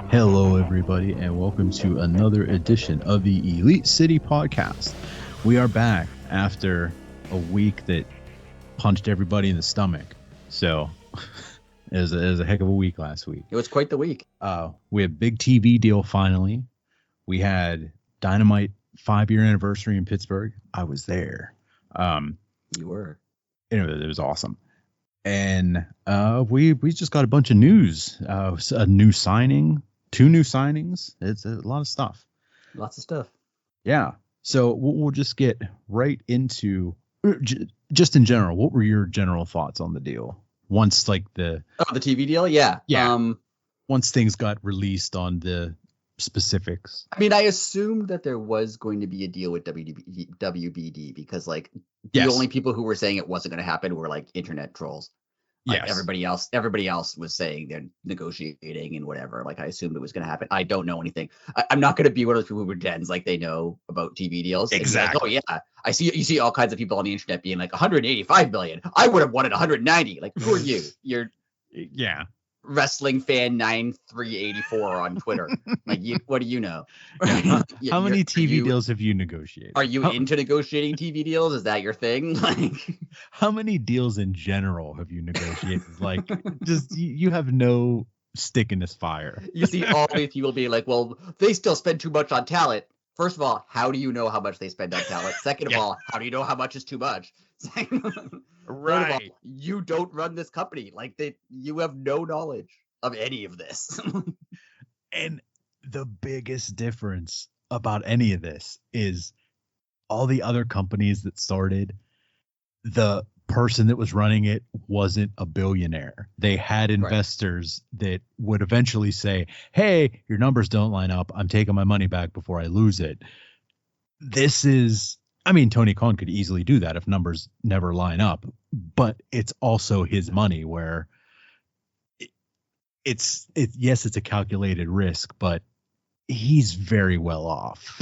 Hello, everybody, and welcome to another edition of the Elite City Podcast. We are back after a week that punched everybody in the stomach. So it was a heck of a week last week. It was quite the week. We had a big TV deal finally. We had Dynamite 5-year anniversary in Pittsburgh. I was there. You were. It was awesome. And we just got a bunch of news. A new signing. 2 new signings. It's a lot of stuff. Lots of stuff. Yeah. So we'll just get right into just in general. What were your general thoughts on the deal once like the TV deal? Yeah. Once things got released on the specifics. I mean, I assumed that there was going to be a deal with WBD because like the only people who were saying it wasn't going to happen were like internet trolls. Like everybody else was saying they're negotiating and whatever. Like I assumed it was going to happen. I don't know anything. I'm not going to be one of those people who pretends like they know about TV deals. Exactly. Like, oh yeah, you see all kinds of people on the internet being like 185 million. I would have wanted 190. Like who are you? You're wrestling fan 9384 on Twitter. Like what do you know? How many TV deals have you negotiated? Are you into negotiating TV deals? Is that your thing? Like how many deals in general have you negotiated? Like just you have no stick in this fire. You see all these people being like, well, they still spend too much on talent. First of all, how do you know how much they spend on talent? Second of all, how do you know how much is too much? Right. All, you don't run this company. Like you have no knowledge of any of this. And the biggest difference about any of this is all the other companies that started, the person that was running it wasn't a billionaire. They had investors that would eventually say, hey, your numbers don't line up. I'm taking my money back before I lose it. Tony Khan could easily do that if numbers never line up, but it's also his money where it's a calculated risk, but he's very well off.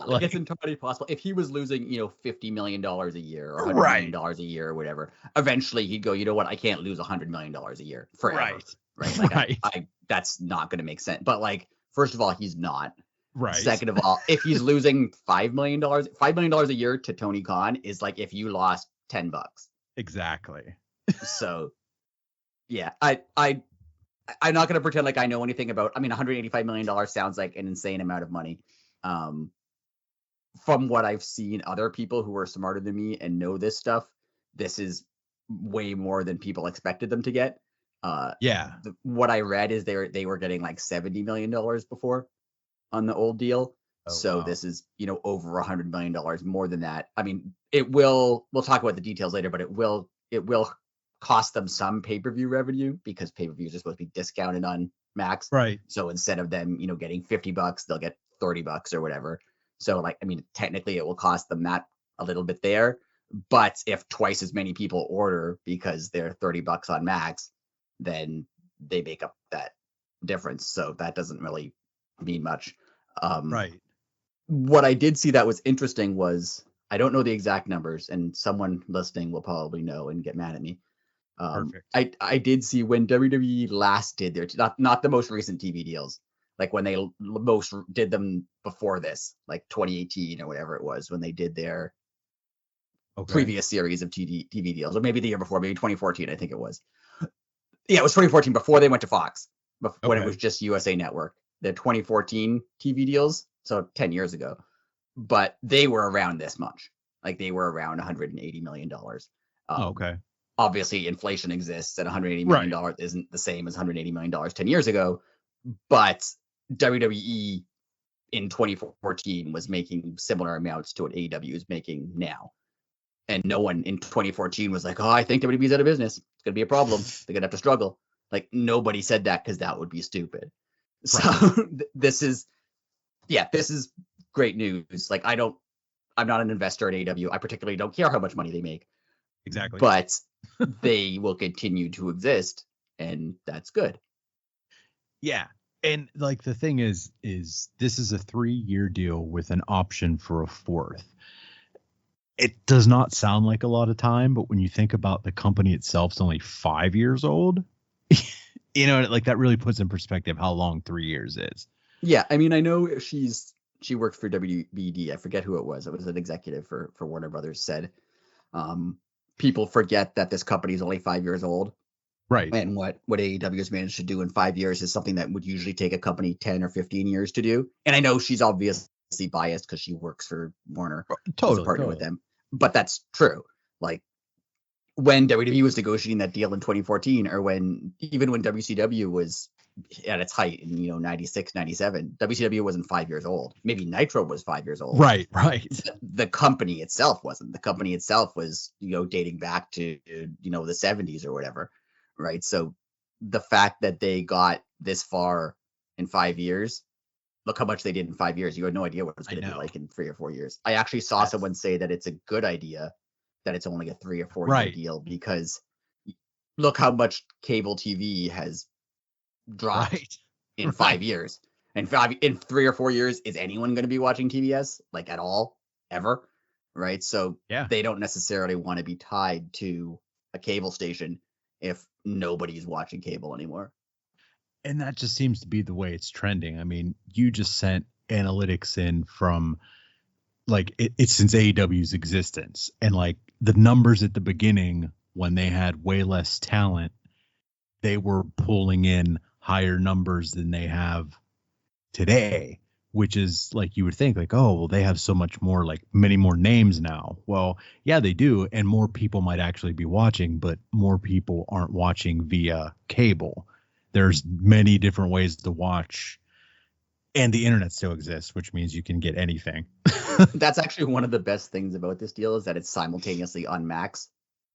Like it's entirely possible. If he was losing, $50 million a year or $100 million a year or whatever, eventually he'd go, you know what? I can't lose $100 million a year forever. Right. Like that's not going to make sense. But like, first of all, he's not. Right. Second of all, if he's losing $5 million a year to Tony Khan is like if you lost $10. Exactly. So, yeah, I'm not going to pretend like I know anything about. I mean, $185 million sounds like an insane amount of money. From what I've seen, other people who are smarter than me and know this stuff, this is way more than people expected them to get. What I read is they were getting like $70 million before on the old deal. This is, over $100 million more than that. I mean, we'll talk about the details later, but it will cost them some pay-per-view revenue because pay-per-views are supposed to be discounted on Max. Right. So instead of them, getting $50, they'll get $30 or whatever. So technically it will cost them that a little bit there. But if twice as many people order because they're $30 on Max, then they make up that difference. So that doesn't really mean much. Right. What I did see that was interesting was, I don't know the exact numbers, and someone listening will probably know and get mad at me. Perfect. I did see when WWE last did their, not the most recent TV deals, like when they most did them before this, like 2018 or whatever it was, when they did their previous series of TV deals, or maybe the year before, maybe 2014, I think it was. Yeah, it was 2014 before they went to Fox, when it was just USA Network. Their 2014 TV deals, so 10 years ago, but they were around this much. Like they were around $180 million. Obviously, inflation exists, and $180 million isn't the same as $180 million 10 years ago. But WWE in 2014 was making similar amounts to what AEW is making now. And no one in 2014 was like, oh, I think WWE's out of business. It's going to be a problem. They're going to have to struggle. Like nobody said that because that would be stupid. So this is great news. Like I'm not an investor in AEW. I particularly don't care how much money they make. Exactly. But they will continue to exist, and that's good. Yeah. And like the thing is this is a 3-year deal with an option for a 4th. it does not sound like a lot of time, but when you think about the company itself, it's only 5 years old. Like that really puts in perspective how long 3 years is. Yeah, I mean, I know she worked for WBD. I forget who it was. It was an executive for Warner Brothers. Said people forget that this company is only 5 years old, Right. and what AEW has managed to do in 5 years is something that would usually take a company 10 or 15 years to do. And I know she's obviously biased because she works for Warner as a partner with them, but that's true. Like when WWE was negotiating that deal in 2014, or when WCW was at its height in 96, 97, WCW wasn't 5 years old. Maybe Nitro was 5 years old. Right. The company itself wasn't. The company itself was dating back to the 70s or whatever, right? So the fact that they got this far in 5 years, look how much they did in 5 years. You had no idea what it was going to be like in 3 or 4 years. I actually saw someone say that it's a good idea that it's only a 3 or 4 year deal, because look how much cable TV has dropped in 5 years. In 3 or 4 years, is anyone going to be watching TBS like at all, ever? Right. So they don't necessarily want to be tied to a cable station if nobody's watching cable anymore. And that just seems to be the way it's trending. I mean, you just sent analytics in from like it's since AEW's existence, and like the numbers at the beginning when they had way less talent, they were pulling in higher numbers than they have today, which is like you would think like, oh, well, they have so much more, like many more names now. Well, yeah, they do. And more people might actually be watching, but more people aren't watching via cable. There's many different ways to watch, and the internet still exists, which means you can get anything. That's actually one of the best things about this deal, is that it's simultaneously on Max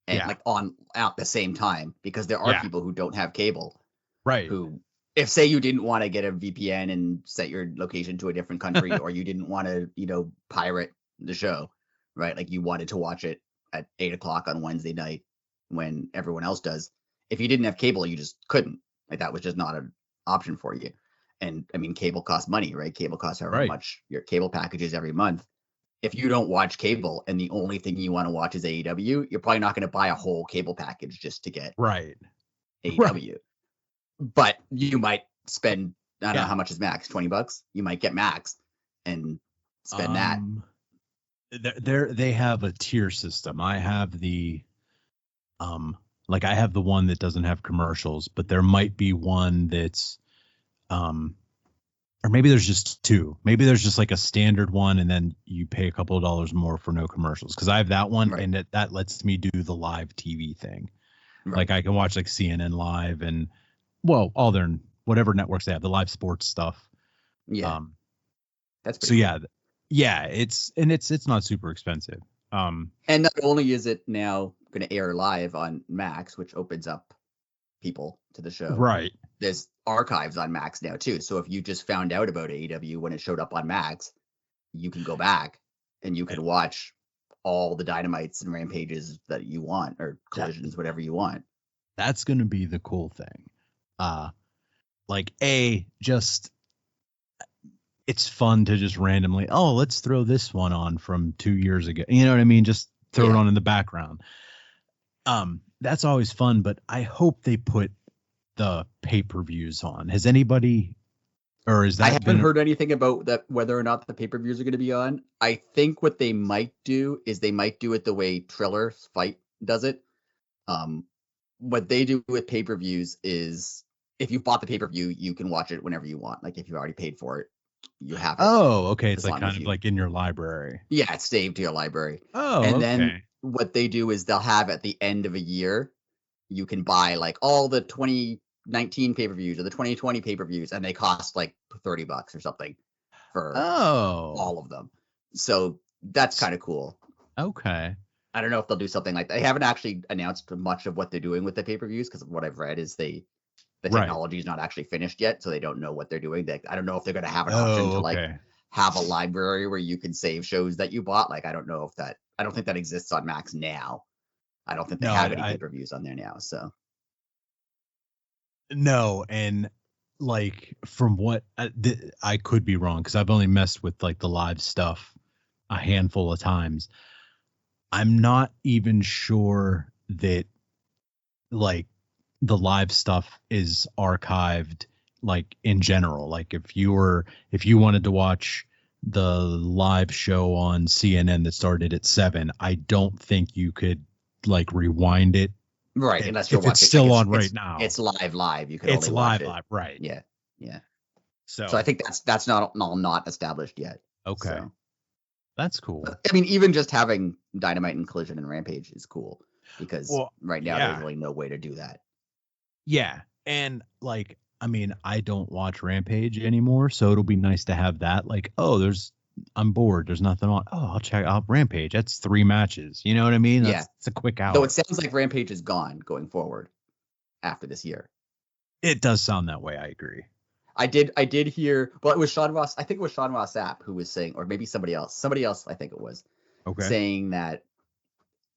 and like on at the same time, because there are people who don't have cable, right? Who, if say you didn't want to get a VPN and set your location to a different country, or you didn't want to pirate the show, right? Like you wanted to watch it at 8:00 on Wednesday night when everyone else does. If you didn't have cable, you just couldn't. Like that was just not an option for you. And I mean, cable costs money, right? Cable costs however much your cable package is every month. If you don't watch cable and the only thing you want to watch is AEW, you're probably not going to buy a whole cable package just to get AEW. But you might spend, I don't know how much is Max, $20. You might get Max and spend that. They have a tier system. I have the like I have the one that doesn't have commercials, but there might be one that's or maybe there's just two. Maybe there's just like a standard one, and then you pay a couple of dollars more for no commercials. Because I have that one, and that lets me do the live TV thing. Like I can watch like CNN Live and all their whatever networks they have, the live sports stuff. Yeah, that's so cool. It's not super expensive. And not only is it now going to air live on Max, which opens up people to the show, right? There's archives on Max now too. So if you just found out about AEW when it showed up on Max, you can go back and you can watch all the Dynamites and Rampages that you want, or Collisions, whatever you want. That's going to be the cool thing. It's fun to just randomly, let's throw this one on from 2 years ago. You know what I mean? Just throw it on in the background. That's always fun, but I hope they put the pay-per-views on. Has anybody, or is that? I haven't heard anything about that, whether or not the pay-per-views are going to be on. I think what they might do is they might do it the way Triller's Fight does it. What they do with pay-per-views is, if you bought the pay-per-view, you can watch it whenever you want. Like if you already paid for it, you have it. Oh, okay. It's like kind of like in your library. Yeah, it's saved to your library. Oh, and then what they do is they'll have at the end of a year, you can buy like all the 2019 pay-per-views or the 2020 pay-per-views, and they cost like $30 or something for all of them. So that's kind of cool. Okay. I don't know if they'll do something like that. They haven't actually announced much of what they're doing with the pay-per-views, because what I've read is the technology is not actually finished yet, so they don't know what they're doing. I don't know if they're going to have an option to like have a library where you can save shows that you bought. Like I don't think that exists on Max now. I don't think they have any pay-per-views on there now. So no, and like from what I could be wrong, because I've only messed with like the live stuff a handful of times. I'm not even sure that like the live stuff is archived like in general. Like if you wanted to watch the live show on CNN that started at 7, I don't think you could like rewind it. Right, unless you're If it's watching, still like on right now. it's live. You can It's only watch it. live, right? Yeah, yeah. So I think that's not established yet. okay, So. that's cool. I mean, even just having Dynamite and Collision and Rampage is cool because right now there's really no way to do that. Yeah, and like I mean, I don't watch Rampage anymore, so it'll be nice to have that. Like, oh, I'm bored. There's nothing on. Oh, I'll check out Rampage. That's 3 matches. You know what I mean? Yeah, it's a quick hour. Though it sounds like Rampage is gone going forward after this year. It does sound that way. I agree. I did hear. Well, it was Sean Ross. I think it was Sean Ross Sapp who was saying, or maybe somebody else. Somebody else, I think it was, saying that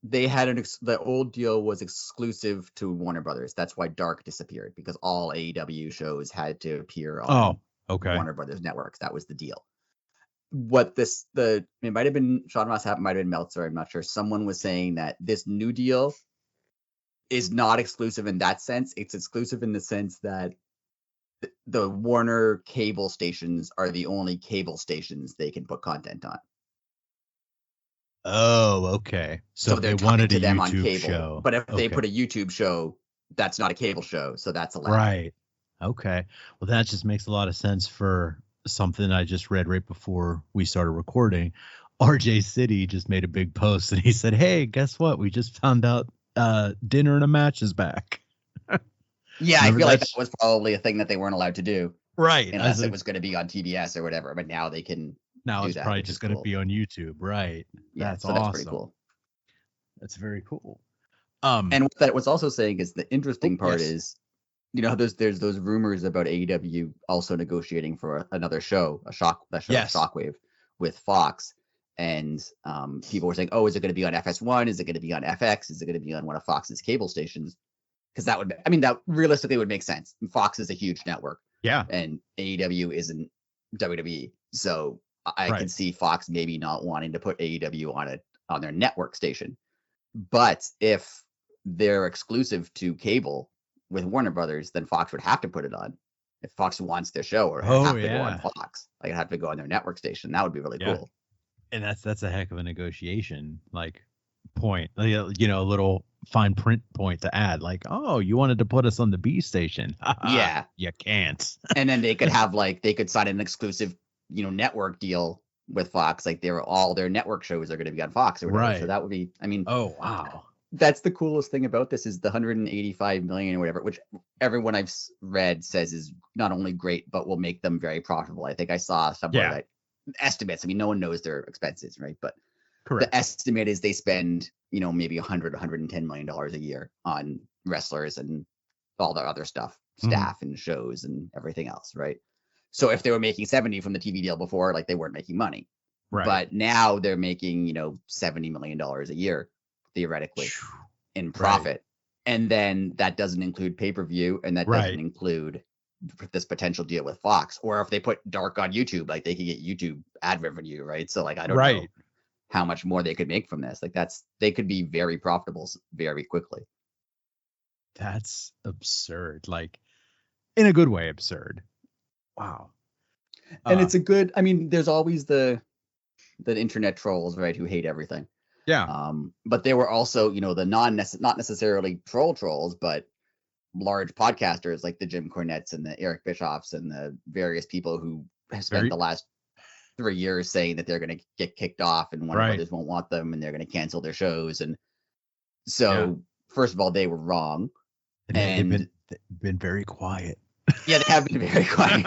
they had the old deal was exclusive to Warner Brothers. That's why Dark disappeared, because all AEW shows had to appear on Warner Brothers networks. That was the deal. It might have been Sean Ross Sapp, might have been Meltzer, I'm not sure. Someone was saying that this new deal is not exclusive in that sense. It's exclusive in the sense that the Warner cable stations are the only cable stations they can put content on. Oh, okay. So they're they wanted to a them YouTube on cable, show. but if they put a YouTube show, that's not a cable show, so that's allowed. Right. Okay. Well, that just makes a lot of sense for something I just read right before we started recording. RJ City just made a big post and he said, "Hey, guess what? We just found out Dinner and a Match is back." Yeah, I feel like that was probably a thing that they weren't allowed to do. Right. Unless it was going to be on TBS or whatever, but now they can. Now it's probably just going to be on YouTube, right? Yeah, that's awesome. That's pretty cool. That's very cool. And what that was also saying is the interesting part is, there's those rumors about AEW also negotiating for another show, Shockwave with Fox, and people were saying, oh, is it going to be on FS1? Is it going to be on FX? Is it going to be on one of Fox's cable stations? Because that realistically would make sense. Fox is a huge network. Yeah. And AEW isn't WWE. So I can see Fox maybe not wanting to put AEW on their network station. But if they're exclusive to cable with Warner Brothers, then Fox would have to put it on. If Fox wants their show, or have to go on Fox, like it'd have to go on their network station. That would be really cool. And that's a heck of a negotiation, like point, a little fine print point to add, like, oh, you wanted to put us on the B station. Yeah, you can't. And then they could have they could sign an exclusive, network deal with Fox. Like all their network shows are going to be on Fox or whatever. Right. So that would be, oh wow. That's the coolest thing about this is the 185 million or whatever, which everyone I've read says is not only great, but will make them very profitable. I think I saw somewhere that estimates. No one knows their expenses, right? But correct. The estimate is they spend, maybe $110 million a year on wrestlers and all the other stuff, staff and shows and everything else, right? So if they were making 70 from the TV deal before, they weren't making money. Right. But now they're making, $70 million a year, theoretically, in profit. Right. And then that doesn't include pay-per-view, and that doesn't include this potential deal with Fox. Or if they put Dark on YouTube, they could get YouTube ad revenue, right? So I don't know how much more they could make from this. They could be very profitable very quickly. That's absurd. In a good way, absurd. Wow. And it's a good, there's always the internet trolls, right, who hate everything. Yeah. But there were also, the not necessarily trolls, but large podcasters like the Jim Cornettes and the Eric Bischoffs and the various people who have spent the last 3 years saying that they're going to get kicked off and Warner Brothers won't want them and they're going to cancel their shows. And so, first of all, they were wrong. And they've been very quiet. Yeah, they have been very quiet.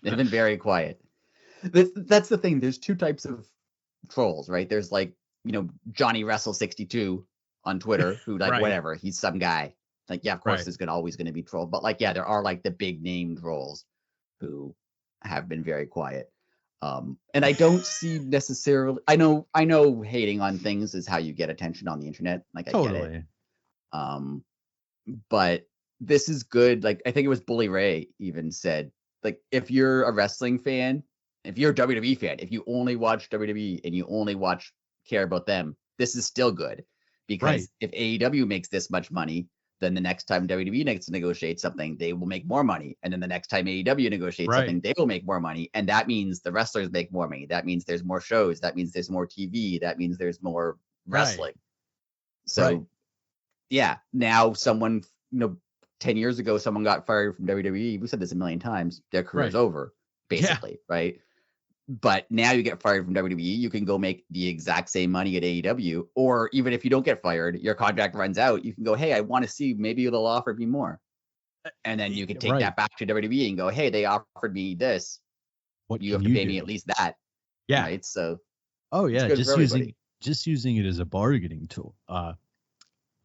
They've been very quiet. That's the thing. There's two types of trolls, right? There's Johnny Wrestle 62 on Twitter who whatever, he's some guy. Of course there's always going to be troll, but there are the big name trolls who have been very quiet. And I don't see necessarily, I know hating on things is how you get attention on the internet. I get it. But this is good. I think it was Bully Ray even said, if you're a wrestling fan, if you're a WWE fan, if you only watch WWE and you only care about them, this is still good, because if AEW makes this much money, then the next time WWE needs to negotiate something, they will make more money. And then the next time AEW negotiates something, they will make more money. And that means the wrestlers make more money. That means there's more shows. That means there's more TV. That means there's more wrestling. So yeah, now someone, 10 years ago, someone got fired from WWE. We said this a million times. Their career's over, basically, right? But now you get fired from WWE, you can go make the exact same money at AEW. Or even if you don't get fired, your contract runs out, you can go, hey, I want to see, maybe they'll offer me more. And then you can take that back to WWE and go, hey, they offered me this. What you have to pay me at least that. Yeah. Right. So just using it as a bargaining tool,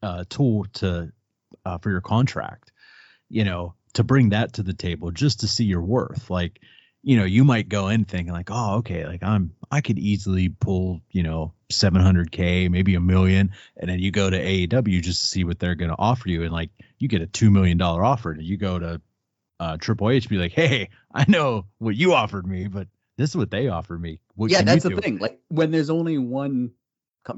to for your contract, to bring that to the table just to see your worth. Like, you might go in thinking like, oh, okay, like I could easily pull, $700K, maybe $1 million. And then you go to AEW just to see what they're going to offer you. And like, you get a $2 million offer, and you go to Triple H, be like, hey, I know what you offered me, but this is what they offered me. That's the thing. Like, when there's only one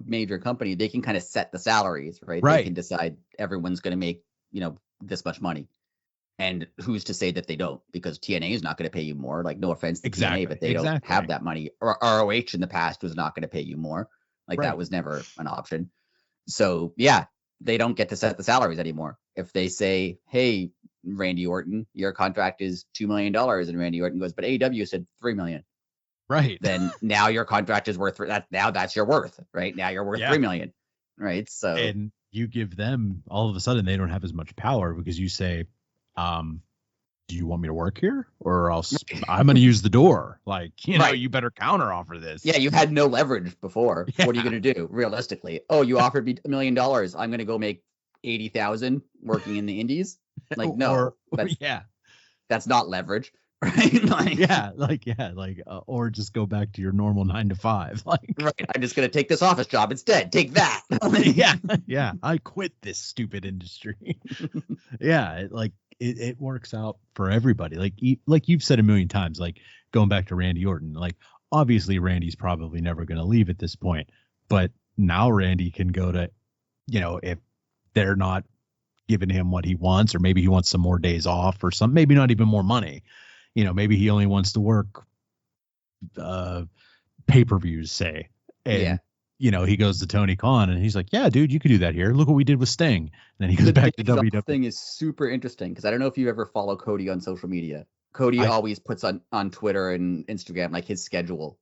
major company, they can kind of set the salaries, right? They can decide everyone's going to make, this much money. And who's to say that they don't? Because TNA is not going to pay you more. Like, no offense to TNA, but they don't have that money. Or ROH in the past was not going to pay you more. Like, that was never an option. So, yeah, they don't get to set the salaries anymore. If they say, hey, Randy Orton, your contract is $2 million, and Randy Orton goes, but AEW said $3 million. Right. Then now your contract is worth that. Now that's your worth, right? Now you're worth $3 million. Right. So, and you give them, all of a sudden they don't have as much power, because you say, do you want me to work here, or else I'm going to use the door? Like, you better counter offer this. Yeah, you had no leverage before. Yeah. What are you going to do realistically? Oh, you offered me $1 million. I'm going to go make 80,000 working in the indies. Like, no, that's not leverage, right? Or just go back to your normal 9 to 5. Like, right. I'm just going to take this office job instead. Take that. Yeah. I quit this stupid industry. It works out for everybody. Like you've said a million times, like going back to Randy Orton, like obviously Randy's probably never going to leave at this point, but now Randy can go to, if they're not giving him what he wants, or maybe he wants some more days off or something, maybe not even more money. Maybe he only wants to work pay-per-views, say. And, he goes to Tony Khan and he's like, yeah, dude, you could do that here. Look what we did with Sting. And then he goes back to WWE. The thing is super interesting, because I don't know if you ever follow Cody on social media. Cody always puts on Twitter and Instagram, like, his schedule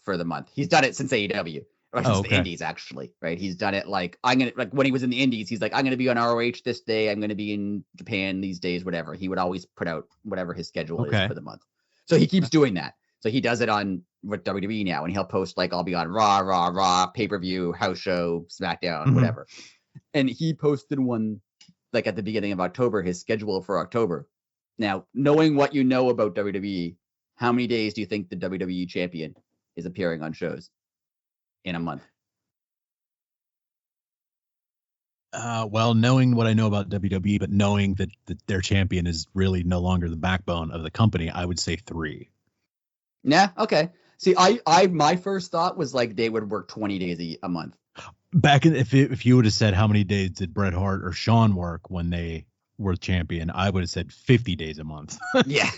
for the month. He's done it since AEW. Or since the Indies, actually, right? He's done it like, when he was in the Indies, he's like, I'm going to be on ROH this day. I'm going to be in Japan these days, whatever. He would always put out whatever his schedule is for the month. So he keeps doing that. So he does it on with WWE now, and he'll post like, I'll be on Raw, pay-per-view, house show, SmackDown, whatever. And he posted one like at the beginning of October, his schedule for October. Now, knowing what you know about WWE, how many days do you think the WWE champion is appearing on shows in a month? Well, knowing what I know about WWE, but knowing that their champion is really no longer the backbone of the company, I would say 3. Yeah. Okay. See, my first thought was like they would work 20 days a month. Back in, if you would have said how many days did Bret Hart or Shawn work when they were champion, I would have said 50 days a month. Yeah.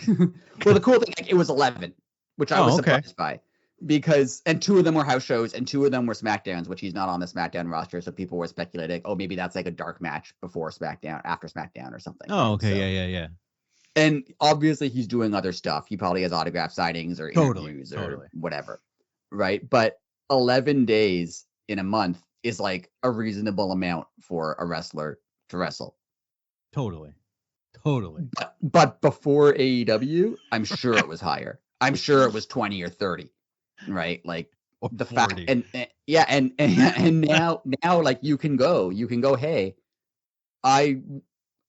Well, the cool thing, like, it was 11, which I was surprised by, because, and 2 of them were house shows and 2 of them were SmackDowns, which he's not on the SmackDown roster. So people were speculating, oh, maybe that's like a dark match before SmackDown, after SmackDown or something. Oh, okay. So, Yeah. And obviously he's doing other stuff. He probably has autograph signings or interviews or whatever. Right. But 11 days in a month is like a reasonable amount for a wrestler to wrestle. Totally. But before AEW, I'm sure it was higher. I'm sure it was 20 or 30. Right. Like the 40. Fact. And now like you can go, hey, I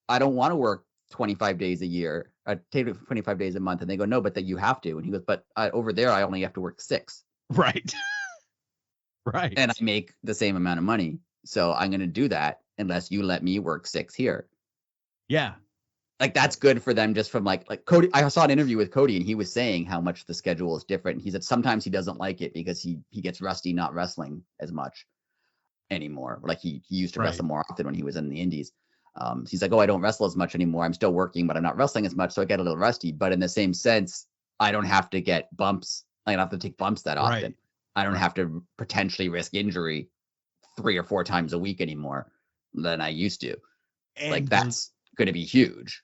don't want to work 25 days a year, take 25 days a month. And they go, no, but that you have to. And he goes, but over there, I only have to work 6. Right. And I make the same amount of money. So I'm going to do that unless you let me work 6 here. Yeah. Like, that's good for them, just from like Cody. I saw an interview with Cody and he was saying how much the schedule is different. He said sometimes he doesn't like it because he gets rusty not wrestling as much. anymore. Like he used to Right. wrestle more often when he was in the indies. He's like, oh, I don't wrestle as much anymore. I'm still working, but I'm not wrestling as much, so I get a little rusty. But in the same sense, I don't have to get bumps. I don't have to take bumps that often. Right. I don't have to potentially risk injury 3 or 4 times a week anymore than I used to. And like that's going to be huge.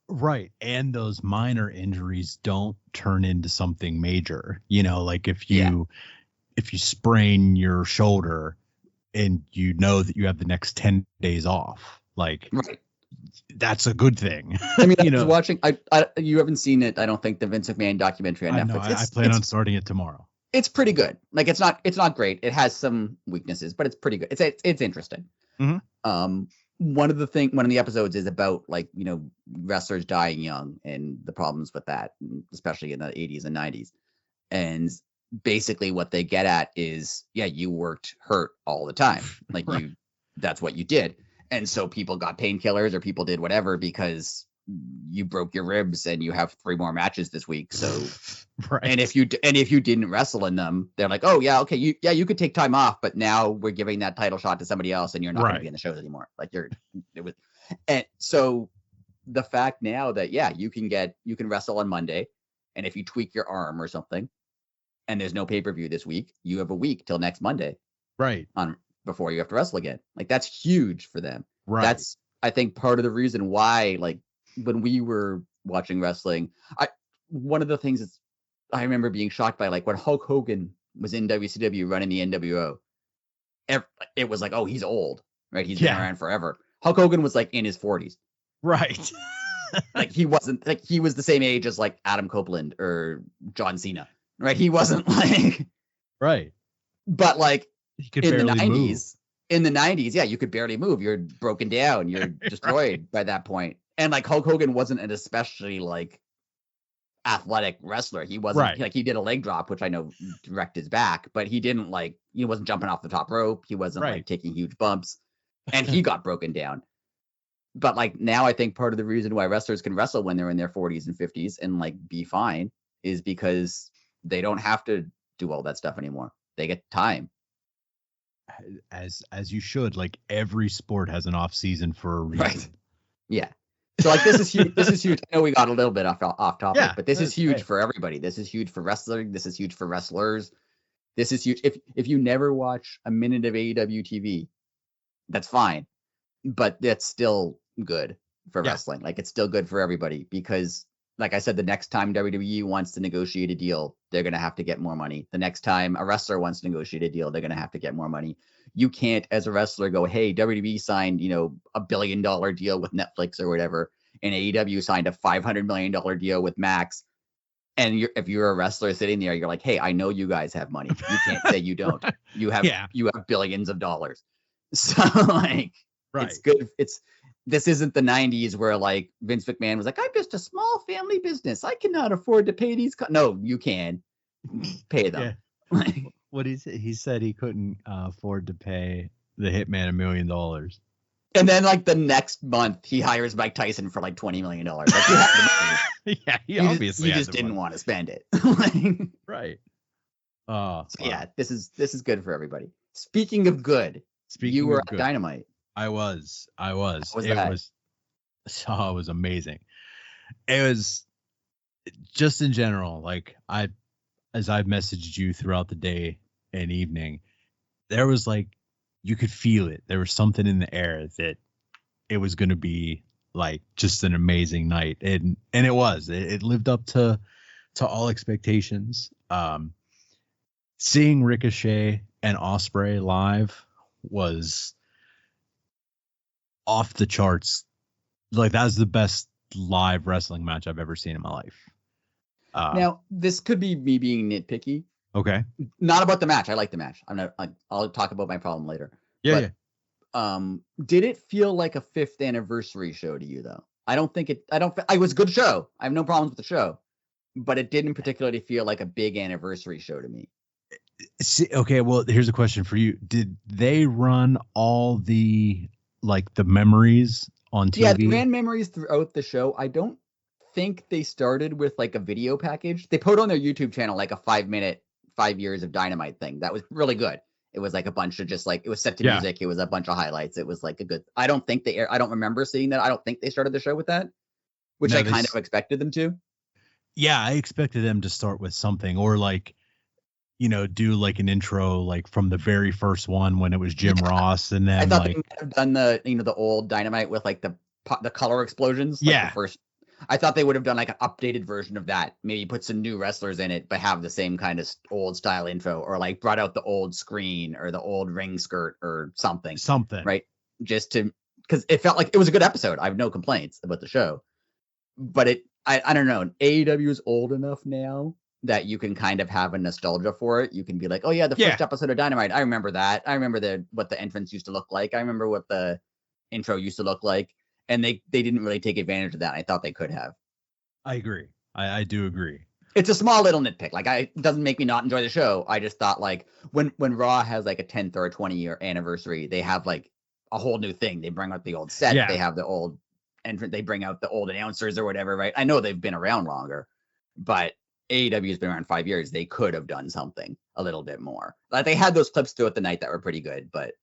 Right. And those minor injuries don't turn into something major. You know, like if you sprain your shoulder and you know that you have the next 10 days off, like right. That's a good thing. I mean, I was watching. You haven't seen it, I don't think, the Vince McMahon documentary on Netflix. I plan on starting it tomorrow. It's pretty good. Like it's not great. It has some weaknesses, but it's pretty good. It's interesting. Mm-hmm. One of the episodes is about like, you know, wrestlers dying young and the problems with that, especially in the 80s and 90s. And basically what they get at is, yeah, you worked hurt all the time. Like right. That's what you did. And so people got painkillers or people did whatever because you broke your ribs and you have 3 more matches this week. So, right. And if you didn't wrestle in them, they're like, oh yeah, okay, you could take time off, but now we're giving that title shot to somebody else, and you're not going to be in the shows anymore. Like and so the fact now that you can wrestle on Monday, and if you tweak your arm or something, and there's no pay-per-view this week, you have a week till next Monday, right? Before you have to wrestle again. Like that's huge for them. Right. That's I think part of the reason why, like when we were watching wrestling, one of the things is I remember being shocked by, like when Hulk Hogan was in WCW running the NWO, it was like, oh, he's old, right? He's been around forever. Hulk Hogan was like in his 40s. Right. Like he wasn't like he was the same age as like Adam Copeland or John Cena, right? He wasn't like right. But like he could in the 90s, move. In the 90s, yeah, you could barely move. You're broken down. You're destroyed right. by that point. And like Hulk Hogan wasn't an especially like athletic wrestler. He wasn't right. Like he did a leg drop, which I know wrecked his back, but he didn't like, he wasn't jumping off the top rope. He wasn't right. like taking huge bumps, and he got broken down. But like now I think part of the reason why wrestlers can wrestle when they're in their 40s and 50s and like be fine is because they don't have to do all that stuff anymore. They get time. As you should. Like every sport has an off season for a reason. Right. Yeah. So like this is huge. This is huge. I know we got a little bit off topic, but this is huge for everybody. This is huge for wrestling. This is huge for wrestlers. This is huge. If you never watch a minute of AEW TV, that's fine, but that's still good for wrestling. Like it's still good for everybody because, like I said, the next time WWE wants to negotiate a deal, they're going to have to get more money. The next time a wrestler wants to negotiate a deal, they're going to have to get more money. You can't, as a wrestler, go, hey, WWE signed, you know, $1 billion deal with Netflix or whatever, and AEW signed a $500 million deal with Max. And if you're a wrestler sitting there, you're like, hey, I know you guys have money. You can't say you don't. You have billions of dollars. So like, it's good. This isn't the 90s where like Vince McMahon was like, I'm just a small family business. I cannot afford to pay these. No, you can pay them. Yeah. What he said he couldn't afford to pay the Hitman $1 million. And then like the next month he hires Mike Tyson for like $20 million. Like, you have the money. Yeah, he obviously just didn't want to spend it. Right. This is good for everybody. Speaking of good, you were at Dynamite. I was. How was it that? It was amazing. It was just in general, like as I've messaged you throughout the day and evening, there was like, you could feel it. There was something in the air that it was going to be like just an amazing night. And it was, it lived up to all expectations. Seeing Ricochet and Ospreay live was off the charts. Like that was the best live wrestling match I've ever seen in my life. Now this could be me being nitpicky. Okay. Not about the match. I like the match. I'll talk about my problem later. Yeah. Did it feel like a 5th anniversary show to you though? I was a good show. I have no problems with the show, but it didn't particularly feel like a big anniversary show to me. See, okay. Well, here's a question for you. Did they run all the memories on TV? Yeah, they ran memories throughout the show. I don't think they started with like a video package. They put on their YouTube channel like a 5-minute 5 years of Dynamite thing. That was really good. It was like a bunch of just like, it was set to Yeah. music. It was a bunch of highlights. It was like a good, I don't remember seeing that. I don't think they started the show with that, which No, I kind of expected them to. Yeah, I expected them to start with something, or like, do like an intro, like from the very first one when it was Jim Ross, and I then thought like, they might have done the old Dynamite with like the color explosions, like the first. I thought they would have done like an updated version of that. Maybe put some new wrestlers in it, but have the same kind of old style intro, or like brought out the old screen or the old ring skirt or something. Right? Just to, because it felt like it was a good episode. I have no complaints about the show, but I don't know. AEW is old enough now that you can kind of have a nostalgia for it. You can be like, oh yeah, the first episode of Dynamite, I remember that. I remember what the entrance used to look like. I remember what the intro used to look like. And they didn't really take advantage of that. I thought they could have. I agree. I do agree. It's a small little nitpick. Like, it doesn't make me not enjoy the show. I just thought like when Raw has like a 10th or a 20-year anniversary, they have like a whole new thing. They bring out the old set. Yeah. They have the old entrance. They bring out the old announcers or whatever, right? I know they've been around longer, but AEW has been around 5 years. They could have done something a little bit more. Like, they had those clips throughout the night that were pretty good, but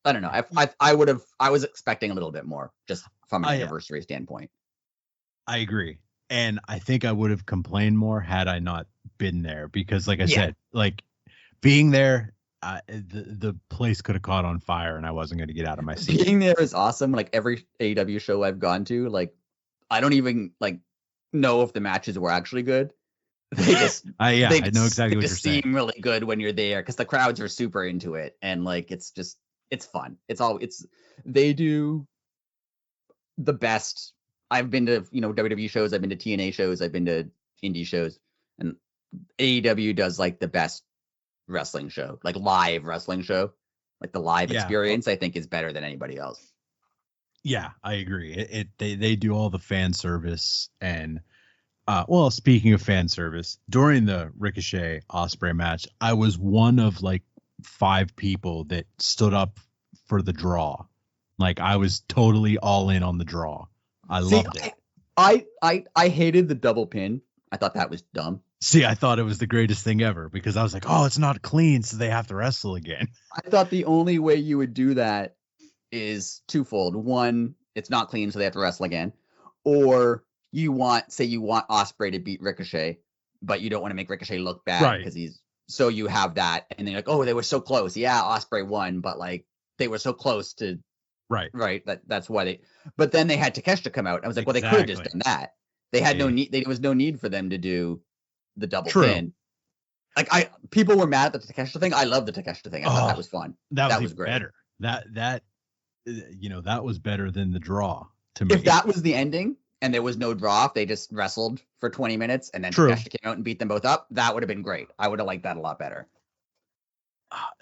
I don't know. I was expecting a little bit more just from an anniversary standpoint. I agree. And I think I would have complained more had I not been there, because like I said, like being there, the place could have caught on fire and I wasn't going to get out of my seat. Being there is awesome. Like every AEW show I've gone to, like I don't even like know if the matches were actually good. They just, I know exactly what you're saying. Seem really good when you're there because the crowds are super into it, and like it's fun. They do the best. I've been to WWE shows, I've been to TNA shows, I've been to indie shows, and AEW does like the best wrestling show, like live wrestling show, like the live experience. I think is better than anybody else. Yeah, I agree. They do all the fan service, and well, speaking of fan service, during the Ricochet Ospreay match, I was one of like 5 people that stood up for the draw. Like I was totally all in on the draw. I loved it. I hated the double pin. I thought that was dumb. See, I thought it was the greatest thing ever because I was like, oh, it's not clean, so they have to wrestle again. I thought the only way you would do that is twofold. One, it's not clean, so they have to wrestle again. Or you want Ospreay to beat Ricochet, but you don't want to make Ricochet look bad because so you have that, and then you're like, oh, they were so close. Yeah, Ospreay won, but like they were so close to right. That's why they. But then they had Takeshita come out. I was like, well, they could have just done that. They had no need. There was no need for them to do the double pin. Like people were mad at the Takeshita thing. I love the Takeshita thing. I thought that was fun. That was great. Better. That was better than the draw to me. If that was the ending and there was no draw, if they just wrestled for 20 minutes and then Takeshita came out and beat them both up, that would have been great. I would have liked that a lot better.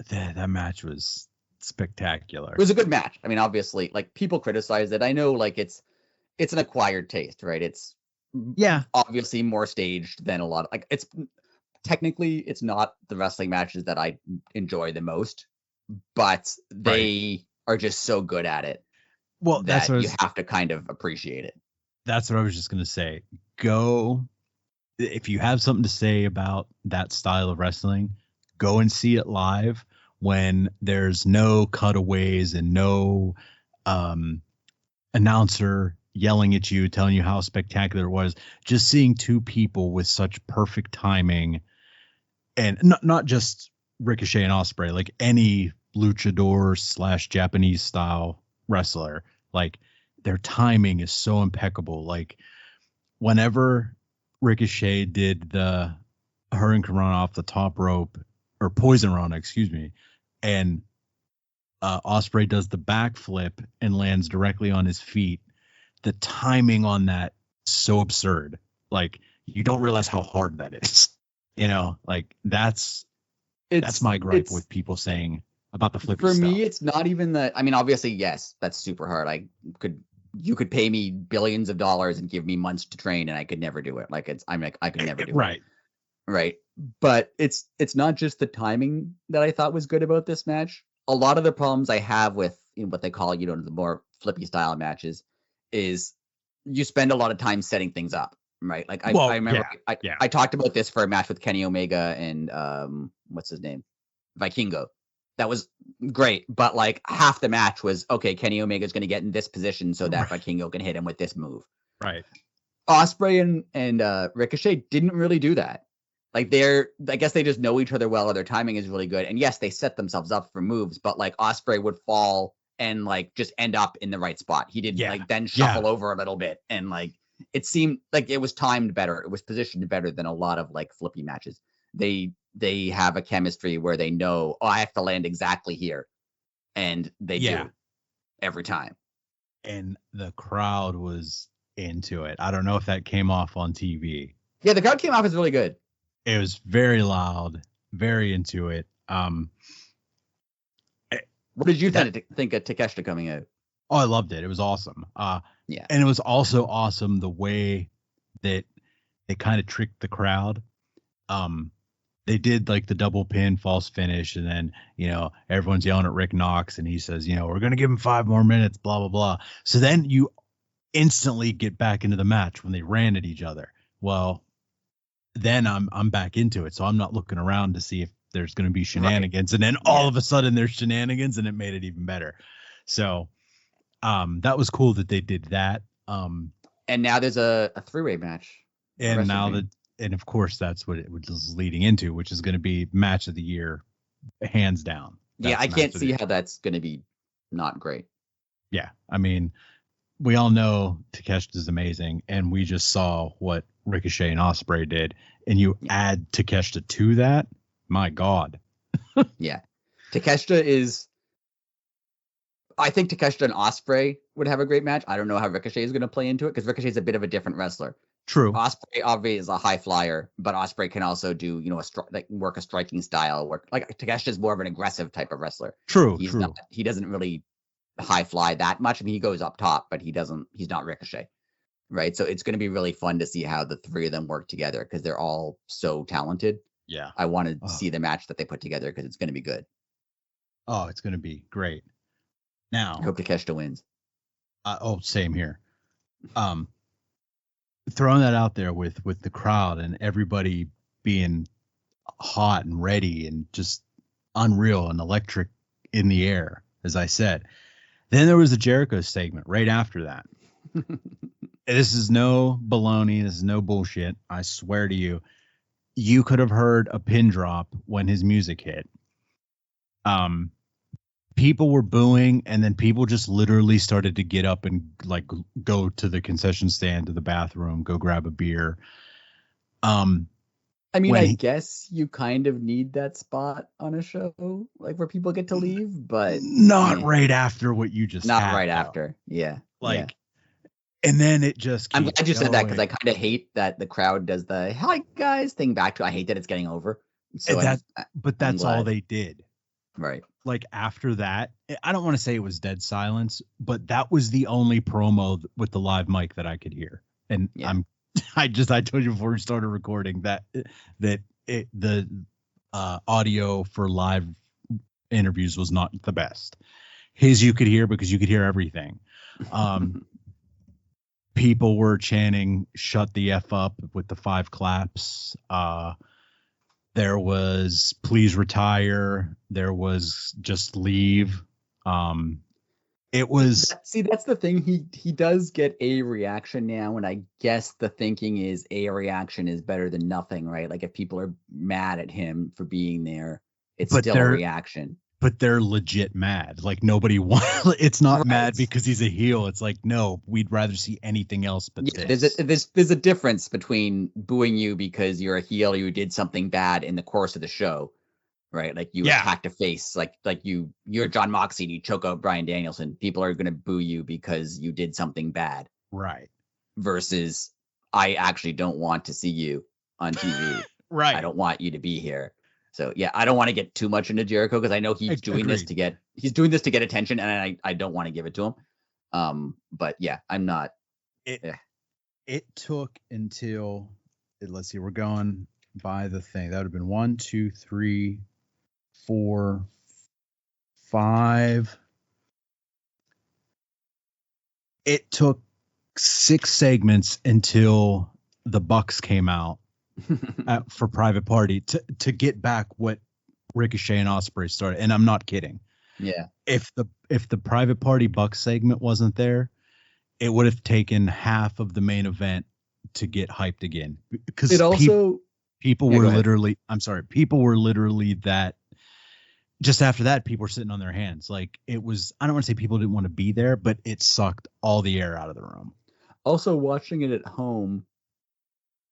That match was spectacular. It was a good match. I mean, obviously, like people criticize it. I know, like it's an acquired taste, right? It's obviously more staged than a lot of, like it's technically it's not the wrestling matches that I enjoy the most, but they are just so good at it. Well, that you have to kind of appreciate it. That's what I was just gonna say. If you have something to say about that style of wrestling, go and see it live when there's no cutaways and no announcer yelling at you, telling you how spectacular it was. Just seeing 2 people with such perfect timing, and not just Ricochet and Ospreay, like any luchador / Japanese style wrestler, like their timing is so impeccable. Like whenever Ricochet did the Hurricane Rana off the top rope, or Poison Rana, excuse me, and Ospreay does the backflip and lands directly on his feet, the timing on that is so absurd. Like you don't realize how hard that is. Like that's my gripe with people saying about the flippy stuff. For me, it's not even that. I mean, obviously, yes, that's super hard. You could pay me billions of dollars and give me months to train, and I could never do it. I could never do it. Right. But it's not just the timing that I thought was good about this match. A lot of the problems I have with what they call, the more flippy style matches is you spend a lot of time setting things up, right? Like I remember I talked about this for a match with Kenny Omega and what's his name? Vikingo. That was great, but like half the match was okay. Kenny Omega's going to get in this position so that Vikingo can hit him with this move. Right. Ospreay and Ricochet didn't really do that. Like I guess they just know each other well. Or their timing is really good, and yes, they set themselves up for moves. But like Ospreay would fall and like just end up in the right spot. He did like then shuffle over a little bit, and like it seemed like it was timed better. It was positioned better than a lot of like flippy matches. They have a chemistry where they know, oh, I have to land exactly here, and they do every time. And the crowd was into it. I don't know if that came off on TV. Yeah, the crowd came off as really good. It was very loud, very into it. What did you think of Takeshita coming out? Oh, I loved it. It was awesome. Yeah. And it was also awesome the way that they kind of tricked the crowd. They did like the double pin false finish, and then, you know, everyone's yelling at Rick Knox, and he says, you know, we're going to give him 5 more minutes, blah, blah, blah. So then you instantly get back into the match when they ran at each other. Well, then I'm back into it. So I'm not looking around to see if there's going to be shenanigans. Right. And then all of a sudden there's shenanigans, and it made it even better. So that was cool that they did that. And now there's a 3-way match. And now and of course that's what it was leading into, which is going to be match of the year, hands down. Yeah, I can't see how that's going to be not great. Yeah, I mean, we all know Takeshita is amazing, and we just saw what Ricochet and Ospreay did, and you add Takeshita to that, my God. Yeah, Takeshita is. I think Takeshita and Ospreay would have a great match. I don't know how Ricochet is going to play into it, because Ricochet is a bit of a different wrestler. True. Ospreay obviously is a high flyer, but Ospreay can also do, you know, work a striking style. Like Takeshita is more of an aggressive type of wrestler. True. He doesn't really high fly that much. I mean, he goes up top, but he's not Ricochet, right? So it's going to be really fun to see how the 3 of them work together, because they're all so talented. Yeah. I want to see the match that they put together, because it's going to be good. Oh, it's going to be great. Now, I hope Takeshita wins. Same here. Throwing that out there with the crowd and everybody being hot and ready and just unreal and electric in the air, as I said. Then there was a Jericho segment right after that. This is no baloney. This is no bullshit. I swear to you, you could have heard a pin drop when his music hit. People were booing, and then people just literally started to get up and like go to the concession stand, to the bathroom, go grab a beer. I mean, I guess you kind of need that spot on a show, like where people get to leave, but not right after what you just not had, right though. After. Yeah. And then it just keeps I'm glad you going. said that, because I kind of hate that the crowd does the "hi guys" thing back to. I hate that it's getting over. So but that's all they did. Right. Like after that, I don't want to say it was dead silence, but that was the only promo with the live mic that I could hear. And I told you before we started recording that the audio for live interviews was not the best. His you could hear, because you could hear everything. People were chanting "shut the F up" with the 5 claps. There was "please retire." There was "just leave." It was. See, that's the thing. He does get a reaction now, and I guess the thinking is a reaction is better than nothing, right? Like if people are mad at him for being there, it's still a reaction. But they're legit mad. Like nobody wants. It's not mad because he's a heel. It's like, no, we'd rather see anything else but this. There's a difference between booing you because you're a heel, or you did something bad in the course of the show, right? Like you attacked a face, like you're John Moxley and you choke out Bryan Danielson. People are going to boo you because you did something bad, right? Versus, I actually don't want to see you on TV. Right. I don't want you to be here. So yeah, I don't want to get too much into Jericho, because I know he's doing this to get attention, and I don't want to give it to him. But yeah, I'm not. It took until, let's see, we're going by the thing. That would have been 1, 2, 3, 4, 5. It took 6 segments until the Bucks came out for Private Party to get back what Ricochet and Ospreay started, and I'm not kidding. Yeah. If the private party Bucks segment wasn't there, it would have taken half of the main event to get hyped again. Because It also people Yeah, were go ahead. literally, I'm sorry, people were literally that. Just after that, people were sitting on their hands. Like, it was, I don't want to say people didn't want to be there, but it sucked all the air out of the room. Also, watching it at home,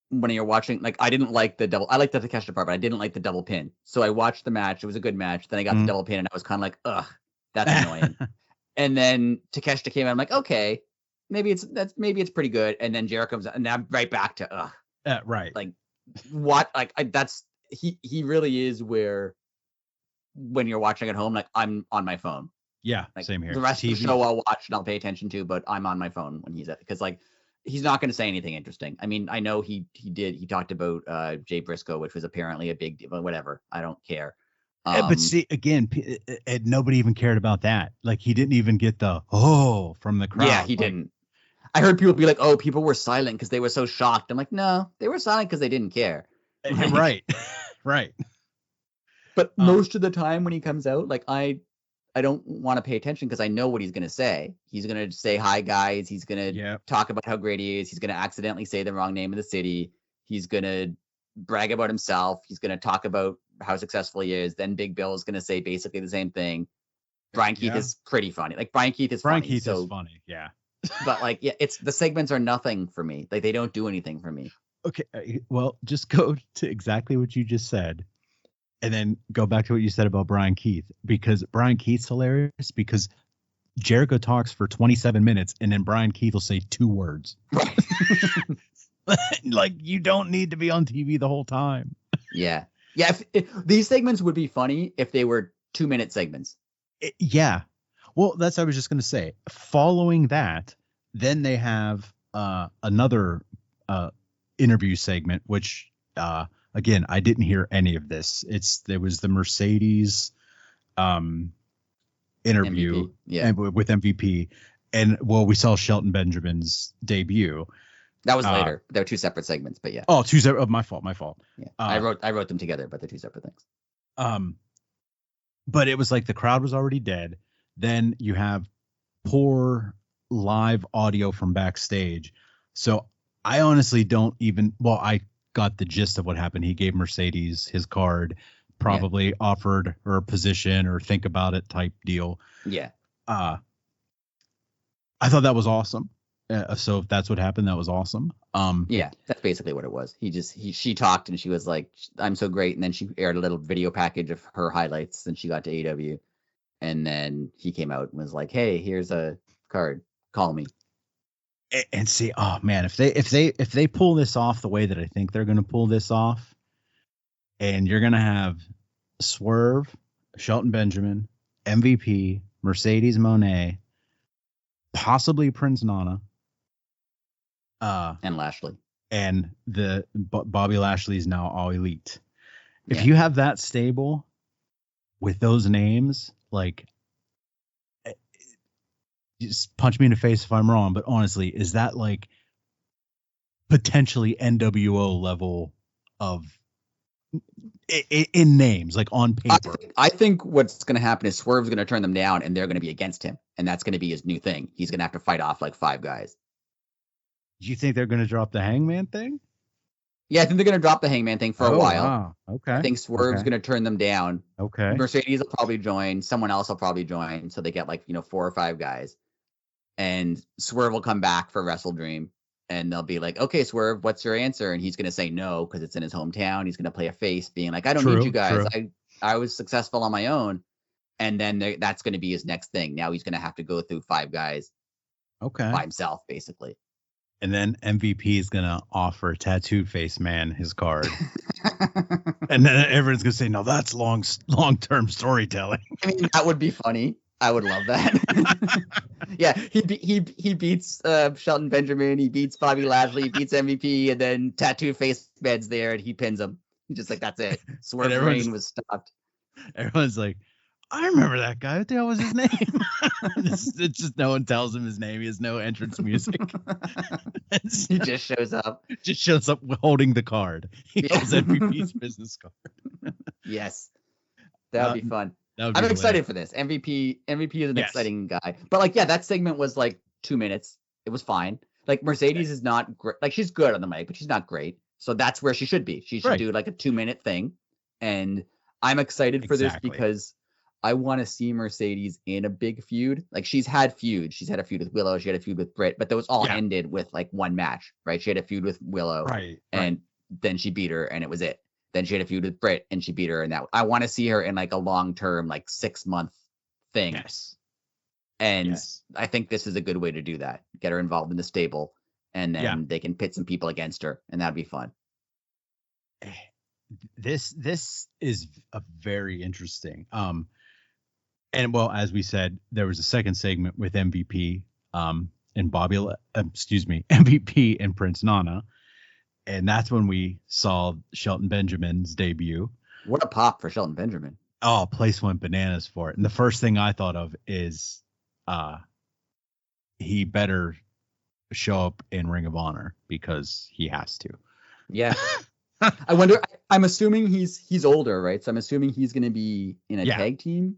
when you're watching, like, I didn't like the double. I liked the Takeshita part, but I didn't like the double pin. So I watched the match. It was a good match. Then I got the double pin, and I was kind of like, ugh, that's annoying. And then Takeshita came out. I'm like, okay, maybe it's pretty good. And then Jericho comes out, and I'm right back to ugh. Right. Like, what? Like, that's he really is where when you're watching at home, like, I'm on my phone. Yeah, Like, same here. the rest of the show I'll watch and I'll pay attention to, but I'm on my phone when he's at, because, like, he's not going to say anything interesting. I mean, I know he talked about Jay Briscoe, which was apparently a big deal, but whatever. I don't care. But see, again, and nobody even cared about that. Like, he didn't even get the from the crowd. Yeah, he didn't. I heard people be like, "Oh, people were silent because they were so shocked." I'm like, no, they were silent because they didn't care. Like, right, right. But most of the time when he comes out, like, I don't want to pay attention because I know what he's going to say. He's going to say, "Hi, guys." He's going to talk about how great he is. He's going to accidentally say the wrong name of the city. He's going to brag about himself. He's going to talk about how successful he is. Then Big Bill is going to say basically the same thing. Brian Keith is pretty funny. Like, Brian Keith is funny. Is funny, yeah. But, like, yeah, it's the segments are nothing for me. Like, they don't do anything for me. Okay, well, just go to exactly what you just said. And then go back to what you said about Brian Keith, because Brian Keith's hilarious because Jericho talks for 27 minutes and then Brian Keith will say 2 words. Like, you don't need to be on TV the whole time. Yeah. Yeah. If these segments would be funny if they were 2-minute segments. Yeah. Well, that's what I was just going to say. Following that, then they have another interview segment, which again, I didn't hear any of this. There was the Mercedes interview with MVP. And, well, we saw Shelton Benjamin's debut. That was later. There were 2 separate segments, but yeah. Oh, 2 separate. My fault. Yeah. I wrote them together, but they're 2 separate things. But it was like the crowd was already dead. Then you have poor live audio from backstage. So I honestly don't even, well, I got the gist of what happened. He gave Mercedes his card, probably offered her a position or think about it type deal. Yeah. I thought that was awesome. So if that's what happened, that was awesome. Yeah, that's basically what it was. She talked and she was like, "I'm so great," and then she aired a little video package of her highlights. And she got to AEW, and then he came out and was like, "Hey, here's a card. Call me." And see, oh man, if they pull this off the way that I think they're going to pull this off, and you're going to have Swerve, Shelton Benjamin, MVP, Mercedes Moné, possibly Prince Nana, and Lashley, and the Bobby Lashley is now All Elite. If you have that stable with those names, like, just punch me in the face if I'm wrong, but honestly, is that like potentially NWO level of in names, like on paper? I think what's going to happen is Swerve's going to turn them down and they're going to be against him. And that's going to be his new thing. He's going to have to fight off like 5 guys. Do you think they're going to drop the Hangman thing? Yeah, I think they're going to drop the Hangman thing for a while. Wow. Okay. I think Swerve's going to turn them down. Okay. Mercedes will probably join. Someone else will probably join. So they get like, 4 or 5 guys. And Swerve will come back for Wrestle Dream. And they'll be like, "Okay, Swerve, what's your answer?" And he's going to say no because it's in his hometown. He's going to play a face being like, "I don't need you guys. I was successful on my own." And then that's going to be his next thing. Now he's going to have to go through 5 guys by himself, basically. And then MVP is going to offer Tattooed Face Man his card. And then everyone's going to say, "No, that's long-term storytelling." I mean, that would be funny. I would love that. Yeah, he beats Shelton Benjamin, he beats Bobby Lashley, he beats MVP, and then Tattooed Face Man's there and he pins him. He's just like, that's it. Swerve's reign was stopped. Everyone's like, "I remember that guy. What the hell was his name?" It's just no one tells him his name. He has no entrance music. He just shows up. Just shows up holding the card. He holds MVP's business card. Yes. That would be fun. That would be I'm excited hilarious. for this. MVP is an Yes. exciting guy. But like, yeah, that segment was like 2 minutes. It was fine. Like Mercedes is not great. Like she's good on the mic, but she's not great. So that's where she should be. She should Right. do like a 2-minute thing. And I'm excited for this because I want to see Mercedes in a big feud. Like she's had feuds. She's had a feud with Willow. She had a feud with Britt, but those all ended with like one match, right? She had a feud with Willow, and then she beat her, and it was it. Then she had a feud with Britt, and she beat her, and that I want to see her in like a long-term, like 6-month thing. Yes. And I think this is a good way to do that. Get her involved in the stable, and then they can pit some people against her, and that'd be fun. This is a very interesting. And well, as we said, there was a second segment with MVP, and MVP and Prince Nana, and that's when we saw Shelton Benjamin's debut. What a pop for Shelton Benjamin! Oh, place went bananas for it. And the first thing I thought of is, he better show up in Ring of Honor because he has to. Yeah. I wonder. I'm assuming he's older, right? So I'm assuming he's going to be in a tag team.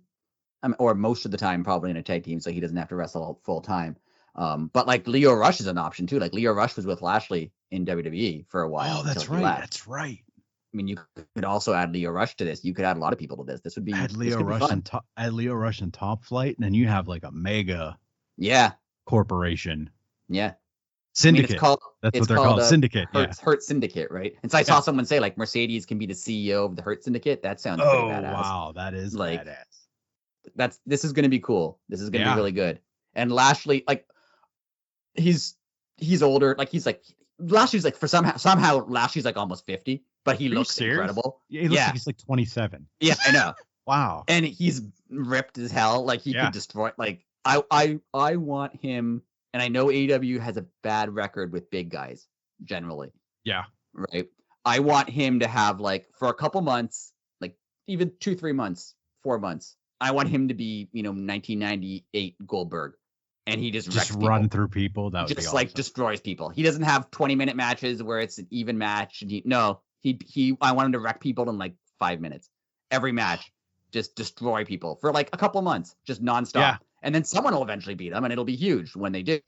Or most of the time probably in a tag team, so he doesn't have to wrestle full time. But like Leo Rush is an option too. Like Leo Rush was with Lashley in WWE for a while. Oh, that's right. That's right. I mean, you could also add Leo Rush to this. You could add a lot of people to this. This would be add Leo Rush and Top Flight, and then you have like a mega corporation. Yeah. Syndicate. I mean, that's what they're called. Syndicate. Hurt Syndicate, right? And so I saw someone say like Mercedes can be the CEO of the Hurt Syndicate. That sounds pretty badass. Wow, that is like badass. This is going to be cool. This is going to be really good. And Lashley, like he's older. Like Lashley's like somehow Lashley's like almost 50, but he looks incredible. Yeah, he looks like he's like 27. Yeah, I know. Wow. And he's ripped as hell. Like he could destroy. Like I want him. And I know AEW has a bad record with big guys generally. Yeah. Right. I want him to have like for a couple months, like even 2-3 months, 4 months. I want him to be, 1998 Goldberg, and he just run through people. That would just be awesome. Like destroys people. He doesn't have 20-minute matches where it's an even match. I want him to wreck people in like 5 minutes. Every match, just destroy people for like a couple months, just nonstop. Yeah. And then someone will eventually beat him, and it'll be huge when they do.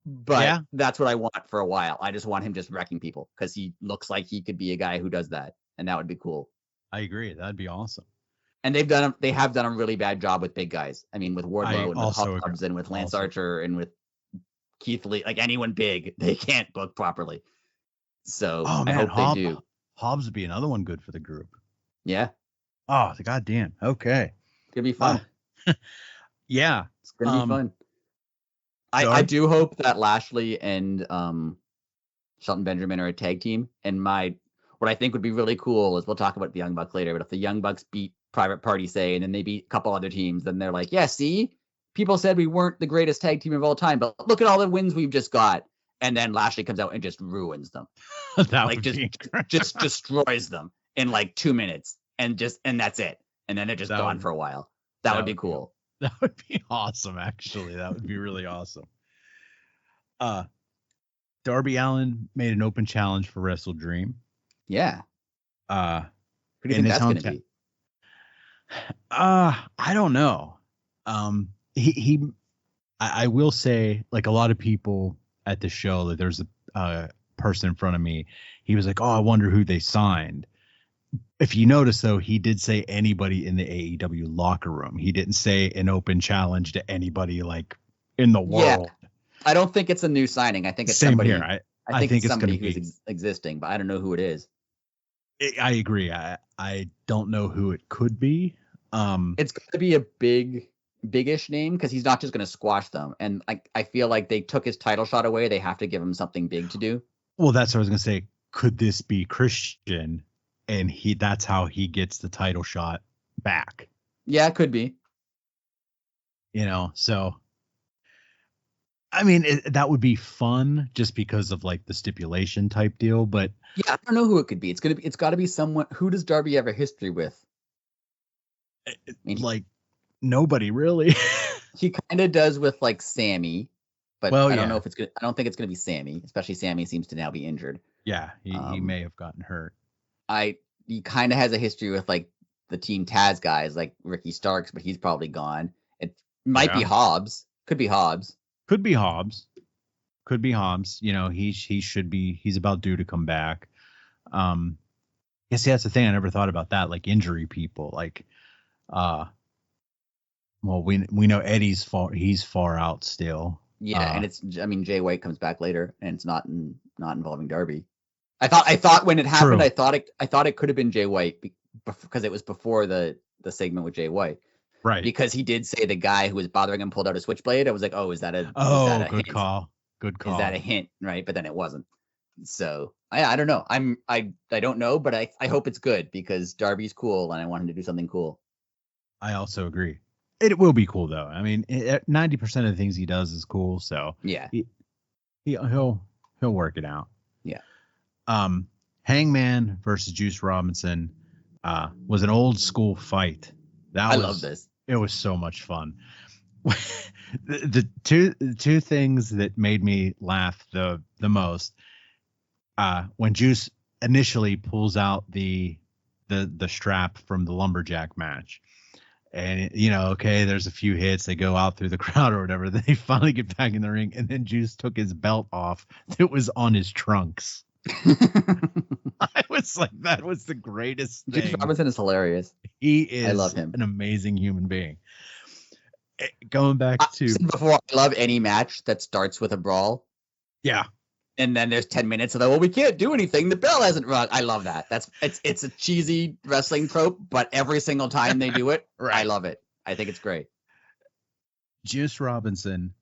But that's what I want for a while. I just want him just wrecking people because he looks like he could be a guy who does that, and that would be cool. I agree. That'd be awesome. And they have done a really bad job with big guys. I mean, with Wardlow and with Hobbs and with Lance Archer and with Keith Lee, like anyone big, they can't book properly. So I hope they do. Hobbs would be another one good for the group. Yeah. Oh, goddamn. Okay. It's gonna be fun. Yeah. It's gonna be fun. I do hope that Lashley and Shelton Benjamin are a tag team. And what I think would be really cool is we'll talk about the Young Bucks later, but if the Young Bucks beat Private Party, say, and then they beat a couple other teams, then they're like, yeah, see, people said we weren't the greatest tag team of all time, but look at all the wins we've just got. And then Lashley comes out and just ruins them. Just destroys them in like 2 minutes, and that's it. And then they're just gone for a while. That would be cool. That would be awesome, actually. That would be really awesome. Darby Allin made an open challenge for Wrestle Dream. Yeah. Who do you think that's going to be? I don't know. I will say, like a lot of people at the show, that there's a person in front of me. He was like, "Oh, I wonder who they signed." If you notice, though, he did say anybody in the AEW locker room. He didn't say an open challenge to anybody like in the world. Yeah. I don't think it's a new signing. I think it's Same somebody. Here. I think it's somebody who's existing, but I don't know who it is. I agree. I don't know who it could be. It's going to be a big-ish name because he's not just going to squash them. And I feel like they took his title shot away. They have to give him something big to do. Well, that's what I was going to say. Could this be Christian? And that's how he gets the title shot back. Yeah, it could be. So I mean, that would be fun just because of like the stipulation type deal, but yeah, I don't know who it could be. It's got to be someone. Who does Darby have a history with? Like nobody really. He kind of does with like Sammy, but I don't know if it's good. I don't think it's going to be Sammy, especially Sammy seems to now be injured. Yeah, he may have gotten hurt. He kind of has a history with like the Team Taz guys like Ricky Starks, but he's probably gone. It might be Yeah. Hobbs. Could be Hobbs. Could be Hobbs. Could be Hobbs. You know, he should be. He's about due to come back. Yes, that's the thing. I never thought about that. Like injury people. Like, well, we know Eddie's far. He's far out still. Yeah, and it's. I mean, Jay White comes back later, and it's not involving Darby. I thought when it happened, True. I thought it could have been Jay White because it was before the segment with Jay White. Right. Because he did say the guy who was bothering him pulled out a switchblade. I was like, oh, is that a good hint? call. Good call. Is that a hint? Right. But then it wasn't. So I don't know. I don't know, but I hope it's good because Darby's cool and I want him to do something cool. I also agree. It will be cool though. I mean, 90% of the things he does is cool. So yeah, he'll work it out. Yeah. Hangman versus Juice Robinson was an old school fight. I love this. It was so much fun. the two things that made me laugh the most when Juice initially pulls out the strap from the lumberjack match, and okay, there's a few hits, they go out through the crowd or whatever, then they finally get back in the ring, and then Juice took his belt off that was on his trunks. I was like, that was the greatest thing. Juice Robinson is hilarious. He is. I love him. An amazing human being. Going back to before, I love any match that starts with a brawl. Yeah. And then there's 10 minutes of that. Well, we can't do anything. The bell hasn't rung. I love that. It's a cheesy wrestling trope, but every single time they do it, right. I love it. I think it's great. Juice Robinson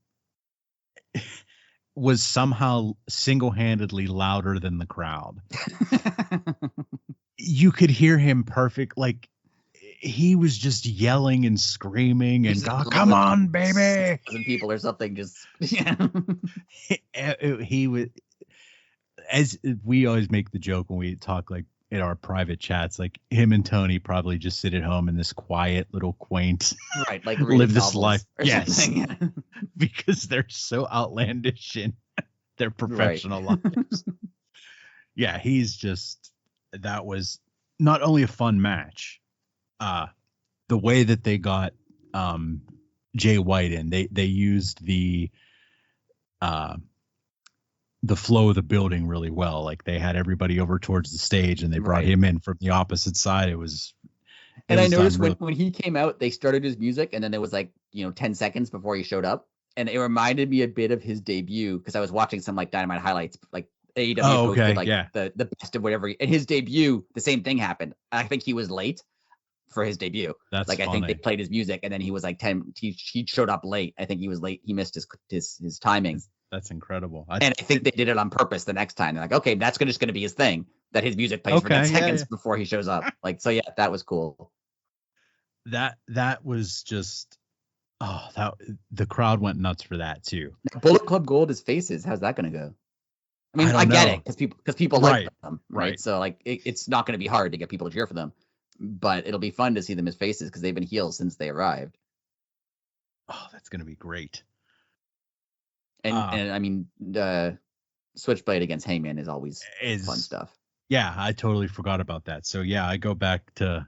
was somehow single-handedly louder than the crowd. You could hear him perfect. Like he was just yelling and screaming and come on, baby. People or something just he was, as we always make the joke when we talk like in our private chats, like him and Tony probably just sit at home in this quiet little quaint, right? Like live this life. Yes. Because they're so outlandish in their professional lives. Yeah. That was not only a fun match, the way that they got Jay White in, they used the flow of the building really well. Like they had everybody over towards the stage and they brought him in from the opposite side. I noticed when he came out, they started his music and then there was 10 seconds before he showed up. And it reminded me a bit of his debut because I was watching some Dynamite highlights, like AEW posted the best of whatever. And his debut, the same thing happened. I think he was late for his debut. That's I think they played his music and then he was 10. He showed up late. I think he was late. He missed his timing. That's incredible. I think they did it on purpose the next time. They're like, okay, that's just going to be his thing, that his music plays for 10 seconds before he shows up. That was cool. That was just, the crowd went nuts for that too. Bullet Club Gold is faces. How's that going to go? I mean, I get it because people like them, right? So it's not going to be hard to get people to cheer for them, but it'll be fun to see them as faces because they've been heels since they arrived. Oh, that's going to be great. And I mean, Switchblade against Hangman is always fun stuff. Yeah, I totally forgot about that. So yeah, I go back to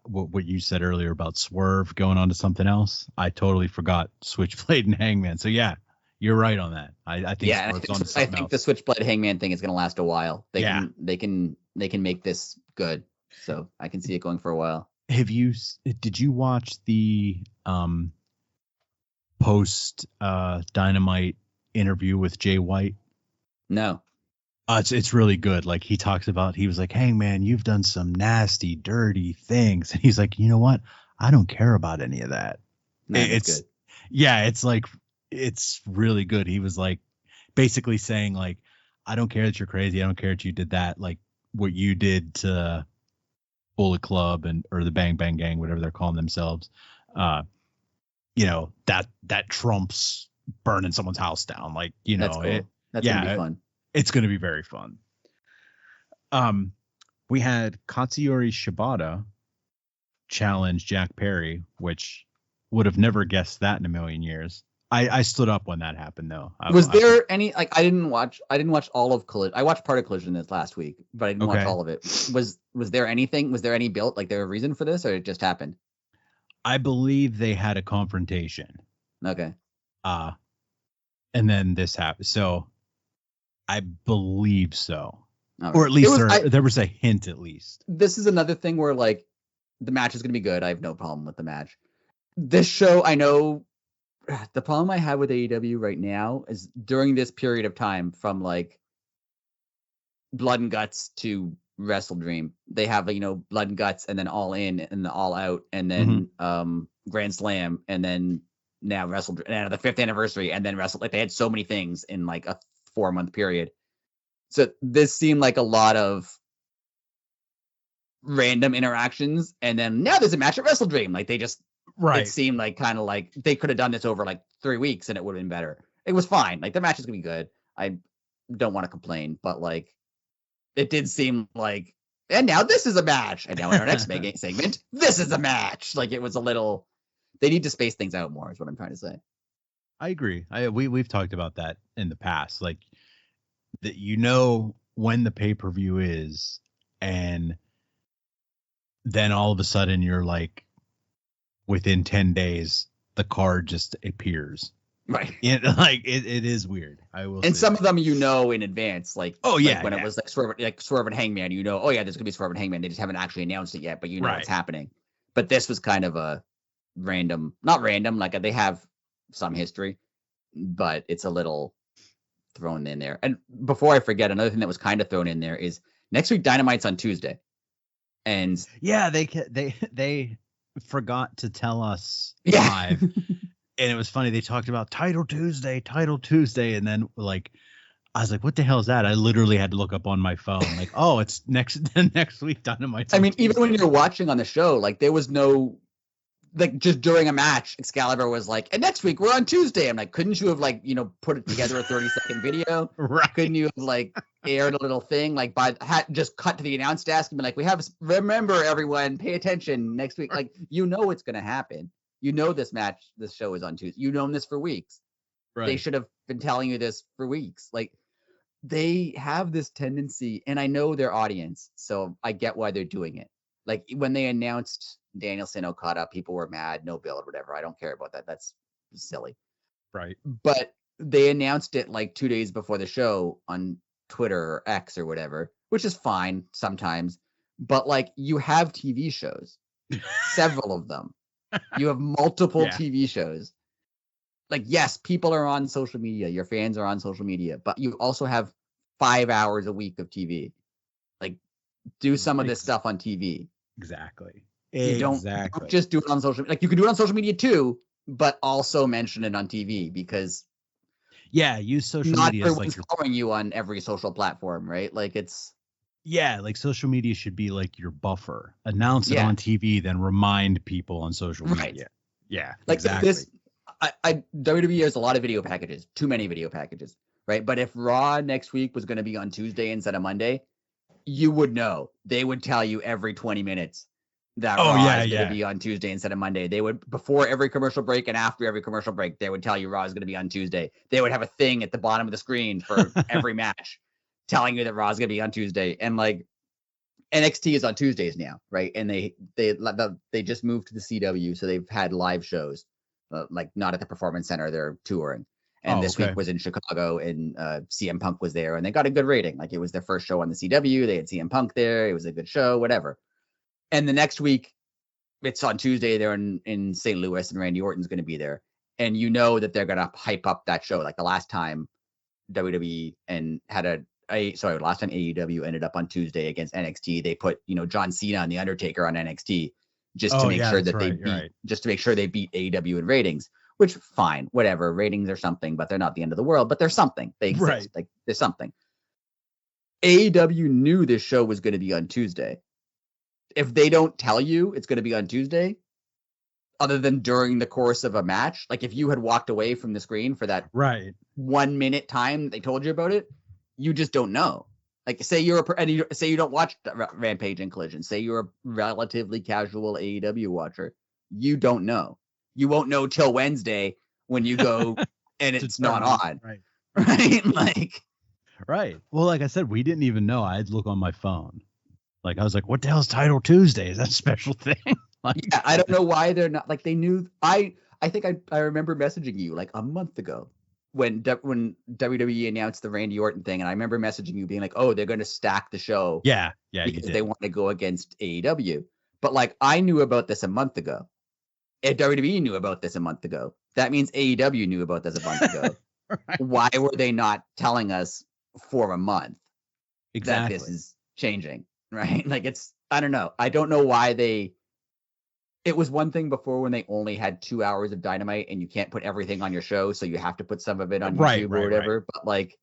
what you said earlier about Swerve going on to something else. I totally forgot Switchblade and Hangman. So yeah, you're right on that. I think Swerve's on to something else. The Switchblade Hangman thing is going to last a while. They can make this good. So I can see it going for a while. Did you watch the post Dynamite interview with Jay White? No. It's really good. Like he talks about, he was like, Hangman, you've done some nasty, dirty things. And he's like, you know what? I don't care about any of that. It's good. Yeah, it's really good. He was like basically saying like, I don't care that you're crazy. I don't care that you did that. Like what you did to Bullet Club or the Bang Bang Gang, whatever they're calling themselves. That trumps burning someone's house down. Like, that's cool. That's going to be fun. It's going to be very fun. We had Katsuyori Shibata challenge Jack Perry, which would have never guessed that in a million years. I stood up when that happened though. Was there any like I didn't watch all of Collision. I watched part of Collision this last week, but I didn't watch all of it. Was there anything? Was there any built? Like there a reason for this, or it just happened? I believe they had a confrontation. Okay. And then this happened. So I believe so. Right. Or at least there was a hint at least. This is another thing where like the match is going to be good. I have no problem with the match. This show, I know the problem I have with AEW right now is during this period of time from like Blood and Guts to Wrestle Dream, they have, Blood and Guts and then All In and the All Out and then Grand Slam and then now Wrestle Dream and the 5th anniversary and then Wrestle. Like they had so many things in like a 4-month period. So this seemed like a lot of random interactions, and then now there's a match at Wrestle Dream. Like they just it seemed like kind of like they could have done this over like 3 weeks and it would have been better. It was fine. Like the match is gonna be good. I don't want to complain, but like it did seem like, and now this is a match, and now in our next segment, this is a match. Like it was a little. They need to space things out more, is what I'm trying to say. I agree. We've talked about that in the past, like that when the pay-per-view is, and then all of a sudden you're like, within 10 days, the card just appears. Right. It is weird. I will. And some of them in advance, like when it was like Swerve and Hangman, there's gonna be Swerve and Hangman. They just haven't actually announced it yet, but it's happening. But this was kind of a not random, like they have some history, but it's a little thrown in there. And before I forget, another thing that was kind of thrown in there is next week Dynamite's on Tuesday. And yeah, they forgot to tell us live. And it was funny. They talked about Title Tuesday. And then like, I was like, what the hell is that? I literally had to look up on my phone. Like, oh, it's next week Dynamite. I mean, even when you're watching on the show, like there was no, like just during a match, Excalibur was like, and next week we're on Tuesday. I'm like, couldn't you have like, put it together a 30-second video? Right. Couldn't you have like aired a little thing? Like just cut to the announce desk and be like, remember everyone, pay attention next week. Like, it's going to happen. This show is on Tuesday. You've known this for weeks. Right. They should have been telling you this for weeks. Like they have this tendency, and I know their audience, so I get why they're doing it. Like when they announced Danielson Okada, people were mad, no build, whatever. I don't care about that. That's silly. Right. But they announced it like 2 days before the show on Twitter or X or whatever, which is fine sometimes. But like you have TV shows, several of them. You have multiple TV shows. Like, yes, people are on social media. Your fans are on social media, but you also have 5 hours a week of TV. Like, do some of this stuff on TV. Exactly. You don't just do it on social. Like, you can do it on social media too, but also mention it on TV because. Yeah, use social media. Not everyone's following you on every social platform, right? Like it's. Yeah, like social media should be like your buffer. Announce it on TV, then remind people on social media. Yeah, like exactly. WWE has a lot of video packages, too many video packages, right? But if Raw next week was going to be on Tuesday instead of Monday, you would know. They would tell you every 20 minutes that Raw is going to be on Tuesday instead of Monday. They would, before every commercial break and after every commercial break, they would tell you Raw is going to be on Tuesday. They would have a thing at the bottom of the screen for every match telling you that Raw is going to be on Tuesday. And like NXT is on Tuesdays now, right? And they just moved to the CW, so they've had live shows, like not at the Performance Center. They're touring. And this week was in Chicago, and CM Punk was there, and they got a good rating. Like it was their first show on the CW. They had CM Punk there. It was a good show, whatever. And the next week, it's on Tuesday. They're in St. Louis, and Randy Orton's going to be there. And you know that they're going to hype up that show. Like the last time WWE and last time AEW ended up on Tuesday against NXT, they put John Cena and The Undertaker on NXT just to make sure that just to make sure they beat AEW in ratings. Which fine, whatever. Ratings are something, but they're not the end of the world. But they're something. They exist. Right. Like there's something. AEW knew this show was going to be on Tuesday. If they don't tell you it's going to be on Tuesday, other than during the course of a match, like if you had walked away from the screen for that 1 minute time they told you about it, you just don't know. Like say you don't watch Rampage and Collision. Say you're a relatively casual AEW watcher. You don't know. You won't know till Wednesday. when you go and it's not on. Right. Right? Like, right. Well, like I said, we didn't even know. I'd look on my phone. Like, I was like, what the hell is Title Tuesday? Is that a special thing? Like, yeah, I don't know why they're not, like, they knew. I think I remember messaging you like a month ago when WWE announced the Randy Orton thing, and I remember messaging you being like, oh, they're going to stack the show yeah, you because did. they want to go against AEW. But like, I knew about this a month ago. And WWE knew about this a month ago. That means AEW knew about this a month ago. Right. Why were they not telling us for a month Exactly. that this is changing? Right? Like, I don't know. I don't know why it was one thing before when they only had 2 hours of Dynamite and you can't put everything on your show, so you have to put some of it on YouTube or whatever. But like,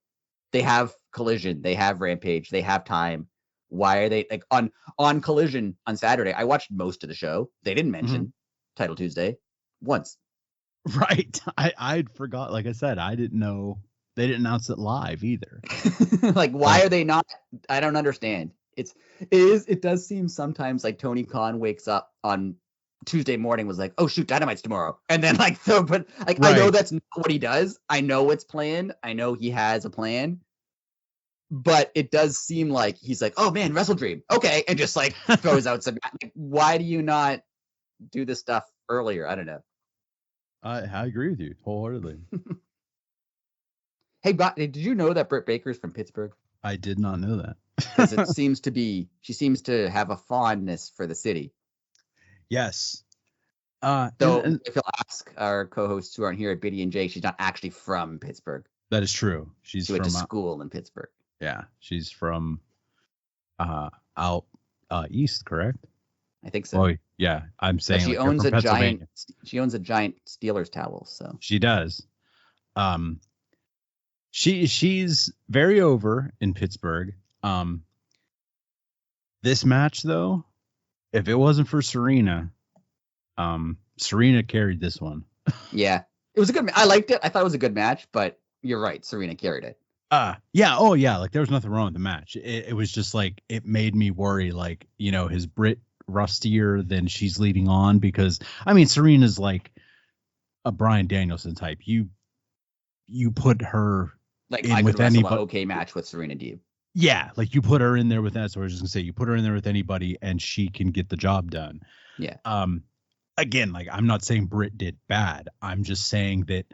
they have Collision, they have Rampage, they have time. Why are they like on Collision on Saturday? I watched most of the show. They didn't mention Title Tuesday once. Right. I'd forgot. Like I said, I didn't know they didn't announce it live either. Like, why are they not? I don't understand. It does seem sometimes like Tony Khan wakes up on Tuesday morning, was like, oh shoot, Dynamite's tomorrow, and then like, so, but like, I know that's not what he does. I know it's planned. I know he has a plan, but it does seem like he's like, oh man, Wrestle Dream, okay, and just like throws out some. Like, why do you not do this stuff earlier? I don't know. I agree with you wholeheartedly. Hey, did you know that Britt Baker's from Pittsburgh? I did not know that. Because she seems to have a fondness for the city. Yes. Though, if you'll ask our co-hosts who aren't here at Biddy and Jake, she's not actually from Pittsburgh. That is true. She went to school in Pittsburgh. Yeah, she's from out east, correct? I think so. Oh yeah, I'm saying she owns a giant. She owns a giant Steelers towel. So she does. She's very over in Pittsburgh. This match though, if it wasn't for Serena, Serena carried this one. Yeah, it was a good. I liked it. I thought it was a good match, but you're right, Serena carried it. Yeah. Oh yeah. Like there was nothing wrong with the match. It was just like it made me worry. Like his Brit rustier than she's leading on, because I mean Serena's like a Bryan Danielson type. You put her like in with anybody. Okay, match with Serena Deeb. Yeah, like you put her in there with that. So I was just gonna say you put her in there with anybody and she can get the job done. Yeah. Again, like I'm not saying Britt did bad. I'm just saying that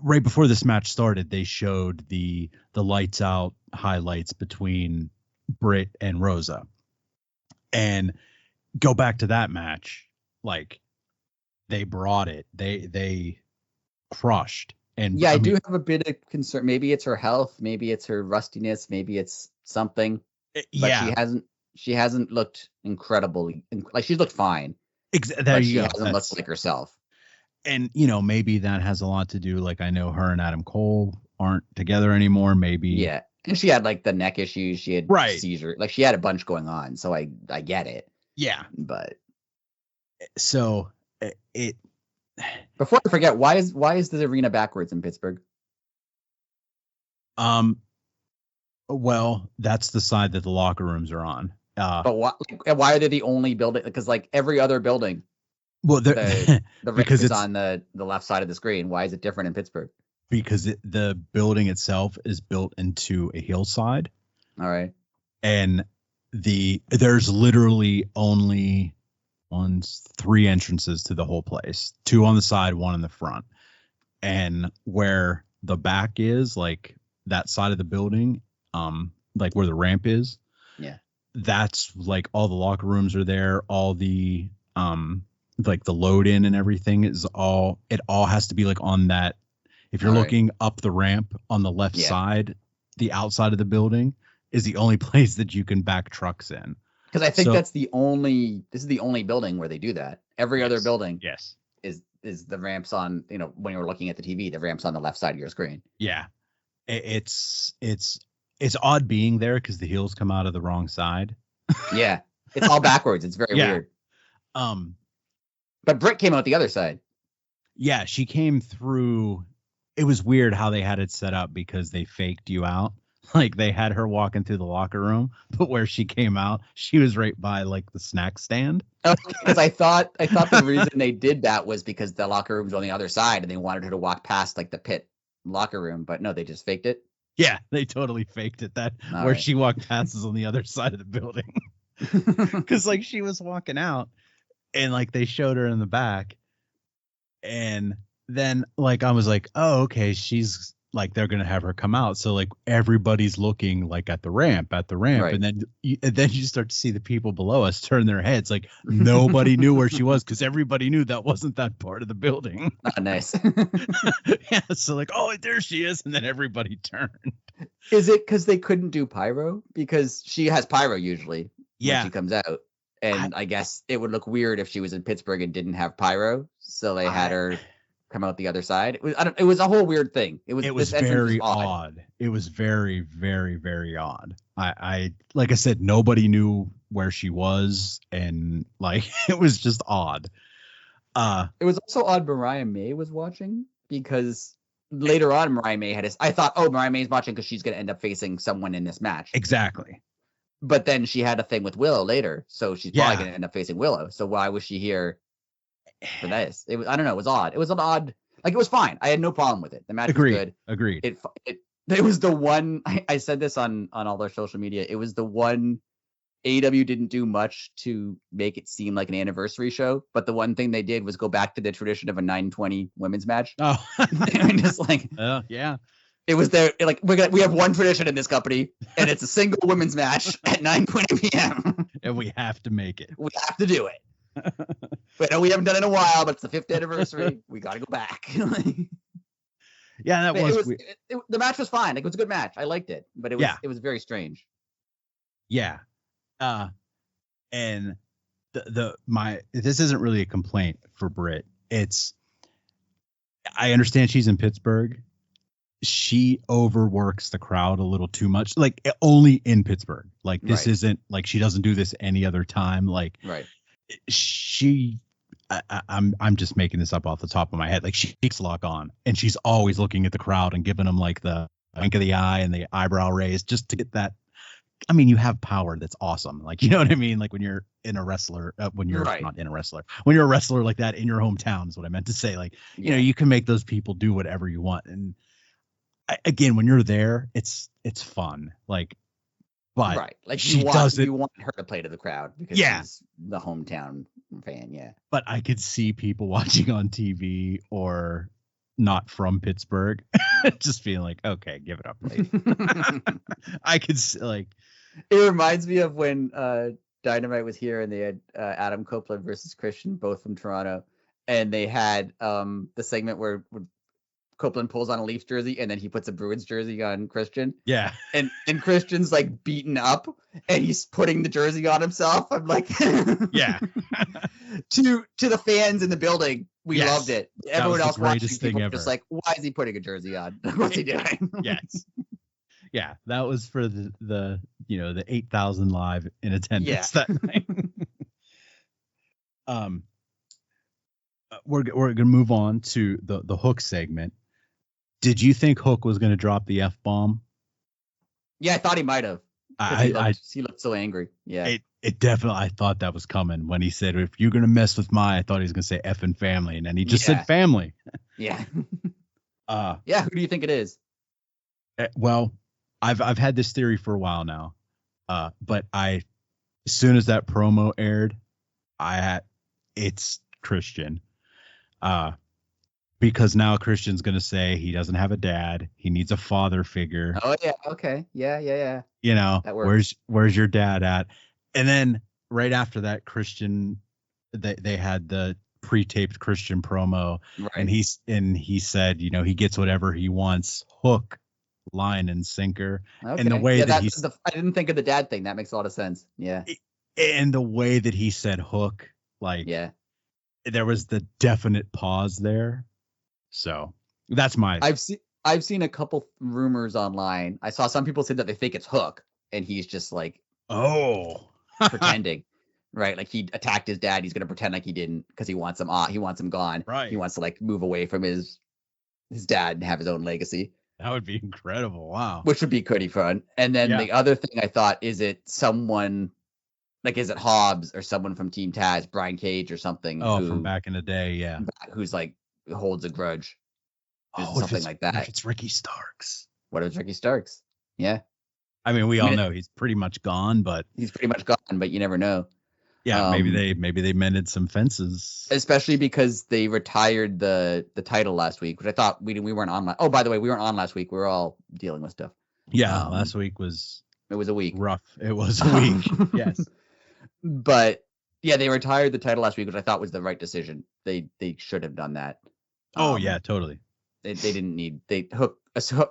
right before this match started, they showed the lights out highlights between Britt and Rosa. And go back to that match, like they brought it. They crushed. And yeah, I do have a bit of concern. Maybe it's her health, maybe it's her rustiness, maybe it's something. But she hasn't looked incredibly, like she's looked fine. But she hasn't looked like herself. And maybe that has a lot to do. Like I know her and Adam Cole aren't together anymore. Maybe. Yeah, and she had like the neck issues. She had seizure. Like she had a bunch going on. So I get it. Yeah, but so it. Before I forget, why is the arena backwards in Pittsburgh? Well, that's the side that the locker rooms are on. But why are they the only building? Because like every other building. Well, the because it's on the left side of the screen. Why is it different in Pittsburgh? Because the building itself is built into a hillside. All right. And there's literally only 3 entrances to the whole place. 2 on the side, 1 in the front. And where the back is, like that side of the building, like where the ramp is. Yeah. That's like all the locker rooms are there. All the like the load in and everything it all has to be like on that. If you're looking up the ramp on the left side, the outside of the building is the only place that you can back trucks in. Because I think this is the only building where they do that. Every other building is the ramps on, when you're looking at the TV, the ramps on the left side of your screen. Yeah. It's odd being there because the heels come out of the wrong side. Yeah. It's all backwards. It's very weird. But Britt came out the other side. Yeah, she came through. It was weird how they had it set up because they faked you out. Like they had her walking through the locker room, but where she came out, she was right by like the snack stand. Because I thought the reason they did that was because the locker room's on the other side and they wanted her to walk past like the pit locker room, but no, they just faked it. Yeah, they totally faked it. That All where right. she walked past is on the other side of the building. Because like she was walking out and like they showed her in the back. And then like I was like, oh, okay, she's like they're gonna have her come out. So like everybody's looking like at the ramp, Right. and then you start to see the people below us turn their heads. Like nobody knew where she was because everybody knew that wasn't that part of the building. Oh, nice. Yeah, so like, oh, there she is, and then everybody turned. Is it because they couldn't do pyro? Because she has pyro usually when she comes out. And I guess it would look weird if she was in Pittsburgh and didn't have pyro. So they had her come out the other side. It was a whole weird thing. It was very odd. It was very, very, very odd. I like I said, nobody knew where she was, and like it was just odd. It was also odd Mariah May was watching because later on Mariah May I thought, oh, Mariah May's watching because she's gonna end up facing someone in this match. Exactly. But then she had a thing with Willow later, so she's probably going to end up facing Willow. So why was she here for this? It was, I don't know. It was odd. It was an odd, like it was fine. I had no problem with it. The match was good. Agreed. It was the one, I said this on all their social media. It was the one AEW didn't do much to make it seem like an anniversary show. But the one thing they did was go back to the tradition of a 9:20 women's match. Oh, and just like, yeah. It was there, like we have one tradition in this company, and it's a single women's match at 9:20 p.m. And we have to make it. We have to do it. But we haven't done it in a while, but it's the 5th anniversary. We got to go back. Yeah, that was the match was fine. Like it was a good match. I liked it, but it was very strange. Yeah. And this isn't really a complaint for Britt. I understand she's in Pittsburgh. She overworks the crowd a little too much, like only in Pittsburgh. Like this isn't like she doesn't do this any other time. Like I'm just making this up off the top of my head. Like she keeps lock on and she's always looking at the crowd and giving them like the wink of the eye and the eyebrow raise just to get that. I mean, you have power. That's awesome. Like, you know what I mean? Like when you're in a wrestler, when you're not in a wrestler, when you're a wrestler like that in your hometown is what I meant to say. Like, you know, you can make those people do whatever you want. And again, when you're there, it's fun. Like, but like she doesn't. You want her to play to the crowd because she's the hometown fan. Yeah. But I could see people watching on TV or not from Pittsburgh just being like, okay, give it up, lady. I could like. It reminds me of when Dynamite was here and they had Adam Copeland versus Christian, both from Toronto, and they had the segment where Copeland pulls on a Leafs jersey and then he puts a Bruins jersey on Christian. Yeah. And Christian's like beaten up and he's putting the jersey on himself. I'm like, yeah. to the fans in the building, we loved it. Everyone else watching people were just like, why is he putting a jersey on? What's he doing? Yes. Yeah, that was for the 8,000 live in attendance that night. We're gonna move on to the Hook segment. Did you think Hook was gonna drop the F-bomb? Yeah, I thought he might have. He looked so angry. Yeah. It definitely, I thought that was coming when he said, if you're gonna mess with I thought he was gonna say effing family, and then he just said family. Yeah. Yeah, who do you think it is? Well, I've had this theory for a while now. But as soon as that promo aired, it's Christian. Because now Christian's gonna say he doesn't have a dad, he needs a father figure. Oh yeah, okay, yeah. You know, where's your dad at? And then right after that, Christian, they had the pre-taped Christian promo, and he said, you know, he gets whatever he wants. Hook, line and sinker, and the way that I didn't think of the dad thing. That makes a lot of sense. Yeah, and the way that he said Hook, like, there was the definite pause there. So that's my. I've seen a couple rumors online. I saw some people say that they think it's Hook, and he's just like, pretending, right? Like he attacked his dad. He's gonna pretend like he didn't because he wants him off. He wants him gone. Right. He wants to like move away from his dad and have his own legacy. That would be incredible. Wow. which would be pretty fun. And then Yeah. the other thing I thought, is it someone like, is it Hobbs or someone from Team Taz, Brian Cage or something, Oh, from back in the day, yeah. who's like holds a grudge? Is Oh, something like what that. if it's Ricky Starks? What if it's Ricky Starks? Yeah. I mean, we all know he's pretty much gone, but he's pretty much gone, but you never know. yeah, maybe they mended some fences. Especially because they retired the title last week, which I thought we weren't on. Oh, by the way, we weren't on last week. We were all dealing with stuff. Yeah, last week was. It was a week. Rough. It was a week. Yes. But yeah, they retired the title last week, which I thought was the right decision. They should have done that. Oh yeah, totally. They didn't need Hook.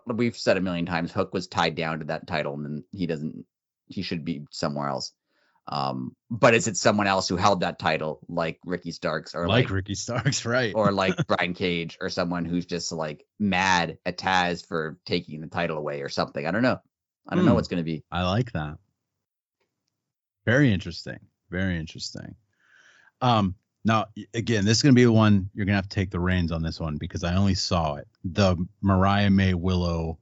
We've said a million times, Hook was tied down to that title, and he should be somewhere else. But is it someone else who held that title, like Ricky Starks, or like Ricky Starks, right? Or like Brian Cage, or someone who's just like mad at Taz for taking the title away or something? I don't know. I don't know what's going to be. I like that. Very interesting. Very interesting. Now, again, this is going to be the one you're going to have to take the reins on this one, because I only saw it. The Mariah May Willow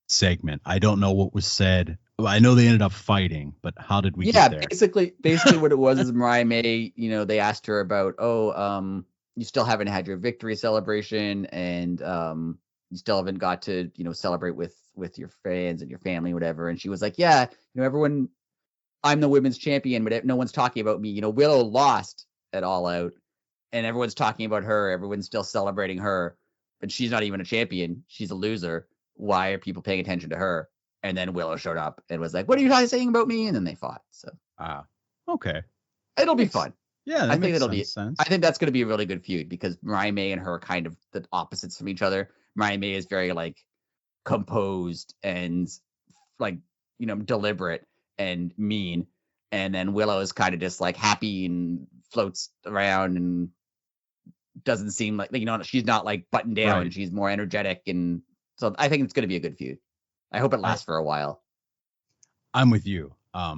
segment. I don't know what was said. I know they ended up fighting, but how did we get there? Basically what it was is Mariah May, they asked her about, you still haven't had your victory celebration, and you still haven't got to, celebrate with your fans and your family, whatever. And she was like, yeah, everyone, I'm the women's champion, but no one's talking about me. Willow lost at All Out, and everyone's talking about her. Everyone's still celebrating her, but she's not even a champion. She's a loser. Why are people paying attention to her? And then Willow showed up and was like, what are you guys saying about me? And then they fought. So, okay. It'll be fun. Yeah, I think it'll be sense. I think that's going to be a really good feud, because Mariah May and her are kind of the opposites from each other. Mariah May is very like composed and like, deliberate and mean. And then Willow is kind of just like happy and floats around and doesn't seem like, she's not like buttoned down. Right. She's more energetic. And so I think it's going to be a good feud. I hope it lasts for a while. I'm with you. I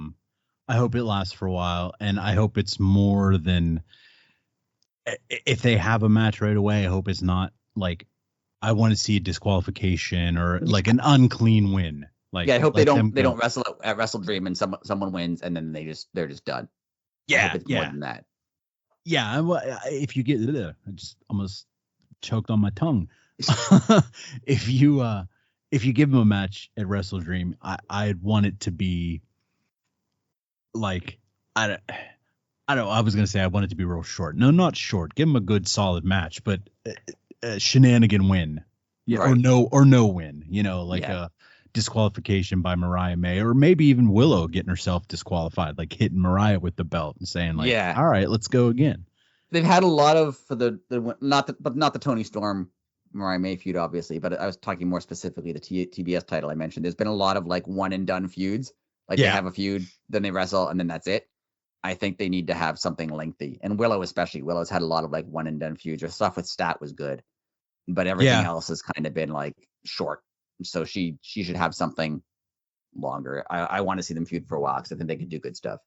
hope it lasts for a while, and I hope it's more than, if they have a match right away, I hope it's not like, I want to see a disqualification or like an unclean win. Like, I hope they don't wrestle at Wrestle Dream and someone wins and then they're just done. Yeah, more than that. Yeah, if you get, I just almost choked on my tongue. If you give them a match at Wrestle Dream, I'd want it to be like, I don't know. I was going to say I want it to be real short. No, not short. Give them a good solid match, but a shenanigan win. Yeah, right. or no win, a disqualification by Mariah May, or maybe even Willow getting herself disqualified, like hitting Mariah with the belt and saying like, all right, let's go again. They've had a lot of, for not the Toni Storm Mariah May feud, obviously, but I was talking more specifically the TBS title I mentioned. There's been a lot of like one and done feuds. Like they have a feud, then they wrestle, and then that's it. I think they need to have something lengthy. And Willow especially. Willow's had a lot of like one and done feuds. Her stuff with Stat was good, but everything else has kind of been like short. So she should have something longer. I want to see them feud for a while, because I think they could do good stuff.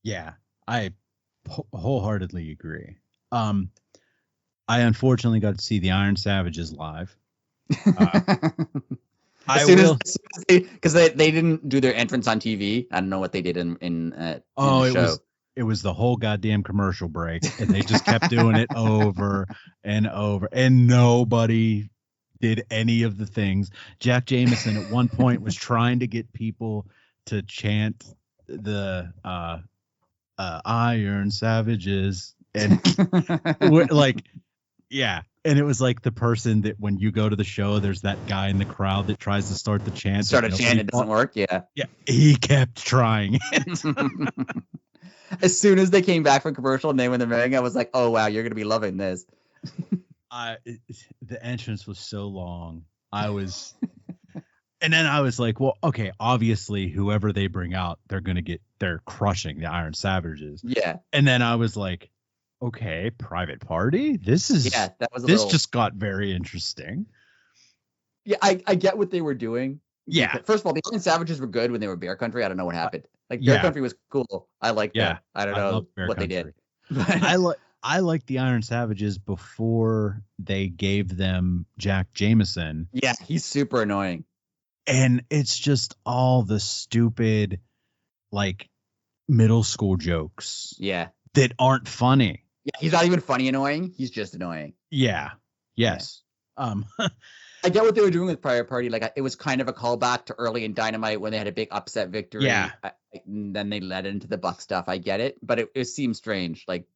Yeah, I wholeheartedly agree. I unfortunately got to see the Iron Savages live. Because they didn't do their entrance on TV. I don't know what they did in the show. It was the whole goddamn commercial break, and they just kept doing it over and over, and nobody did any of the things. Jack Jameson at one point was trying to get people to chant the Iron Savages, and like, yeah. And it was like the person that when you go to the show, there's that guy in the crowd that tries to start the chant. It doesn't work. Yeah. Yeah. He kept trying it. As soon as they came back from commercial and they went in the ring, I was like, oh, wow, you're going to be loving this. The entrance was so long. And then I was like, well, okay, obviously whoever they bring out, they're crushing the Iron Savages. Yeah. And then I was like, okay, Private Party. This just got very interesting. Yeah, I get what they were doing. Yeah. First of all, the Iron Savages were good when they were Bear Country. I don't know what happened. Like Bear Country was cool. I liked that. I don't know what they did. I like the Iron Savages before they gave them Jack Jameson. Yeah, he's super annoying. And it's just all the stupid, like, middle school jokes. Yeah. That aren't funny. Yeah, he's not even funny annoying. He's just annoying. Yeah. Yes. Yeah. I get what they were doing with Private Party. Like, it was kind of a callback to early in Dynamite when they had a big upset victory. Yeah. And then they led into the Buck stuff. I get it, but it seemed strange. Like,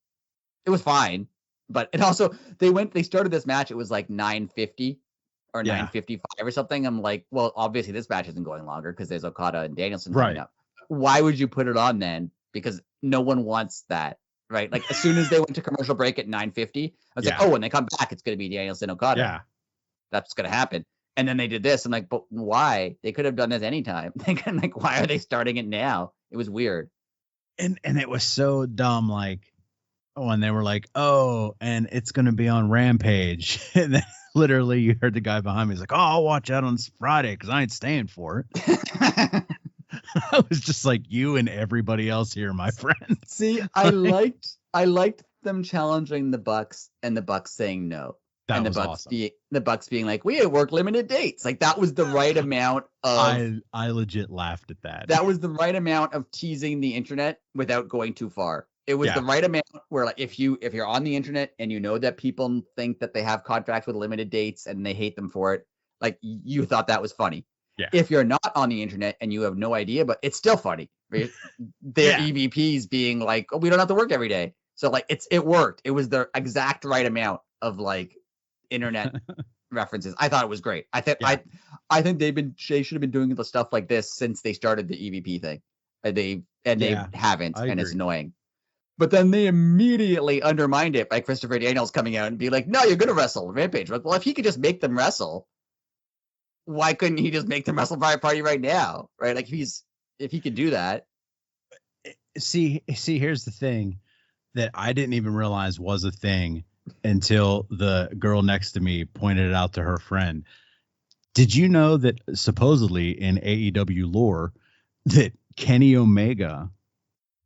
it was fine, but it also they started this match. It was like 9:50 or 9:55 or something. I'm like, well, obviously this match isn't going longer because there's Okada and Danielson coming up. Why would you put it on then? Because no one wants that. Right, like as soon as they went to commercial break at 9:50, I was like, oh, when they come back, it's going to be Danielson Okada. Yeah, that's going to happen. And then they did this. I'm like, but why? They could have done this anytime. Like, why are they starting it now? It was weird. And it was so dumb. Like, when they were like, oh, and it's going to be on Rampage. And then literally you heard the guy behind me. He's like, oh, I'll watch out on Friday because I ain't staying for it. I was just like, you and everybody else here, my friend. See, I liked them challenging the Bucks and the Bucks saying no. That and was awesome. The Bucks being like, we work limited dates. Like, that was the right amount of. I legit laughed at that. That was the right amount of teasing the internet without going too far. It was the right amount where, like, if you're on the internet and you know that people think that they have contracts with limited dates and they hate them for it, like, you thought that was funny. Yeah. If you're not on the internet and you have no idea, but it's still funny. Right? Their EVPs being like, oh, we don't have to work every day. So, like, it worked. It was the exact right amount of, like, internet references. I thought it was great. I think they should have been doing the stuff like this since they started the EVP thing. They haven't, and it's annoying. But then they immediately undermined it by Christopher Daniels coming out and be like, no, you're going to wrestle Rampage. Well, if he could just make them wrestle, why couldn't he just make them wrestle Private Party right now? Right? Like, if he could do that. See, here's the thing that I didn't even realize was a thing until the girl next to me pointed it out to her friend. Did you know that supposedly in AEW lore that Kenny Omega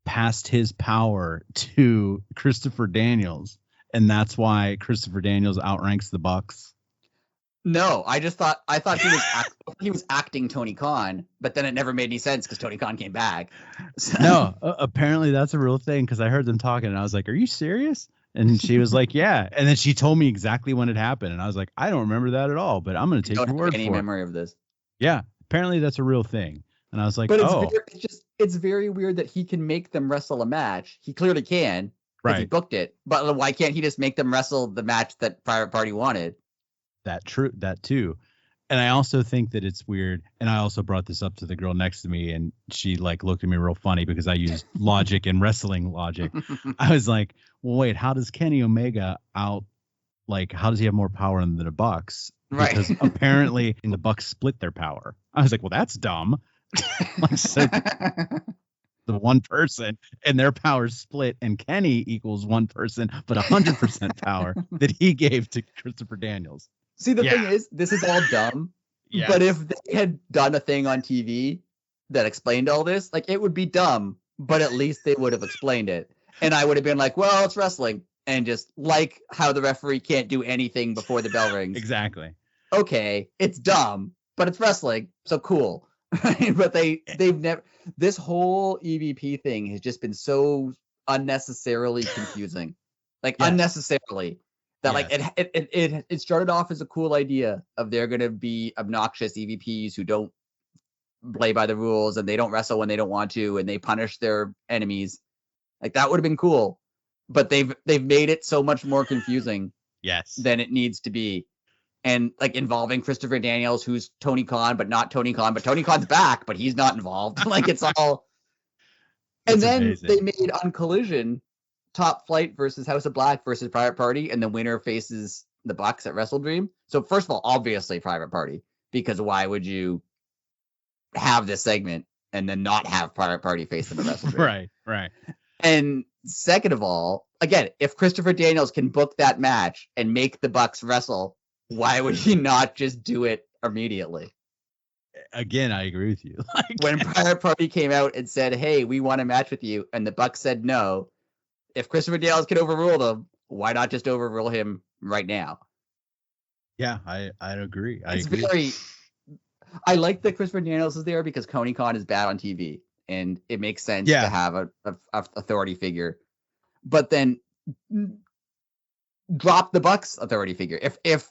passed his power to Christopher Daniels, and that's why Christopher Daniels outranks the Bucks? No, I thought he was acting Tony Khan, but then it never made any sense because Tony Khan came back. So. No, apparently that's a real thing because I heard them talking and I was like, "Are you serious?" And she was like, "Yeah." And then she told me exactly when it happened, and I was like, "I don't remember that at all, but I'm going to take your word for it." Any memory of this? Yeah, apparently that's a real thing. And I was like, but it's very weird that he can make them wrestle a match. He clearly can. Right. He booked it. But why can't he just make them wrestle the match that Private Party wanted? That too. And I also think that it's weird. And I also brought this up to the girl next to me, and she like looked at me real funny because I used logic and wrestling logic. I was like, well, wait, how does Kenny Omega how does he have more power than the Bucks? Right. Because apparently the Bucks split their power. I was like, well, that's dumb. So the one person and their power split, and Kenny equals one person, but 100% power that he gave to Christopher Daniels. See, the thing is, this is all dumb. Yes. But if they had done a thing on TV that explained all this, like, it would be dumb, but at least they would have explained it. And I would have been like, well, it's wrestling. And just like how the referee can't do anything before the bell rings. Exactly. Okay, it's dumb, but it's wrestling, so cool. But they've never. This whole EVP thing has just been so unnecessarily confusing, like unnecessarily. That like it started off as a cool idea of they're gonna be obnoxious EVPs who don't play by the rules and they don't wrestle when they don't want to and they punish their enemies. Like, that would have been cool, but they've made it so much more confusing. Than it needs to be. And like involving Christopher Daniels, who's Tony Khan, but not Tony Khan, but Tony Khan's back, but he's not involved. Like, it's all. And then amazing. They made on Collision Top Flight versus House of Black versus Private Party, and the winner faces the Bucks at Wrestle Dream. So first of all, obviously Private Party, because why would you have this segment and then not have Private Party face them at Wrestle Dream? Right. And second of all, again, if Christopher Daniels can book that match and make the Bucks wrestle, why would he not just do it immediately? Again, I agree with you. When Private Party came out and said, hey, we want a match with you, and the Bucks said no, if Christopher Daniels can overrule them, why not just overrule him right now? Yeah, I agree. I like that Christopher Daniels is there because Tony Khan is bad on TV, and it makes sense to have a authority figure. But then drop the Bucks authority figure. If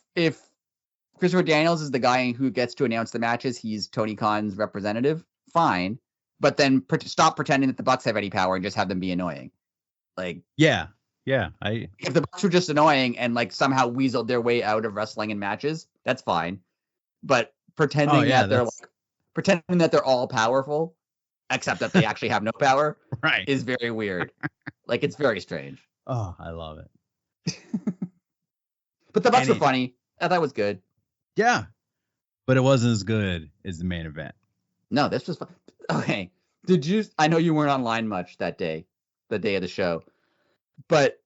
Christopher Daniels is the guy who gets to announce the matches, he's Tony Khan's representative, fine. But then stop pretending that the Bucks have any power and just have them be annoying. Like, yeah. If the Bucks were just annoying and like somehow weaseled their way out of wrestling and matches, that's fine. But pretending that they're all powerful, except that they actually have no power, right, is very weird. Like, it's very strange. Oh, I love it. But the Bucks were funny. I thought it was good. Yeah, but it wasn't as good as the main event. No, this was fun. Okay. I know you weren't online much that day, the day of the show. But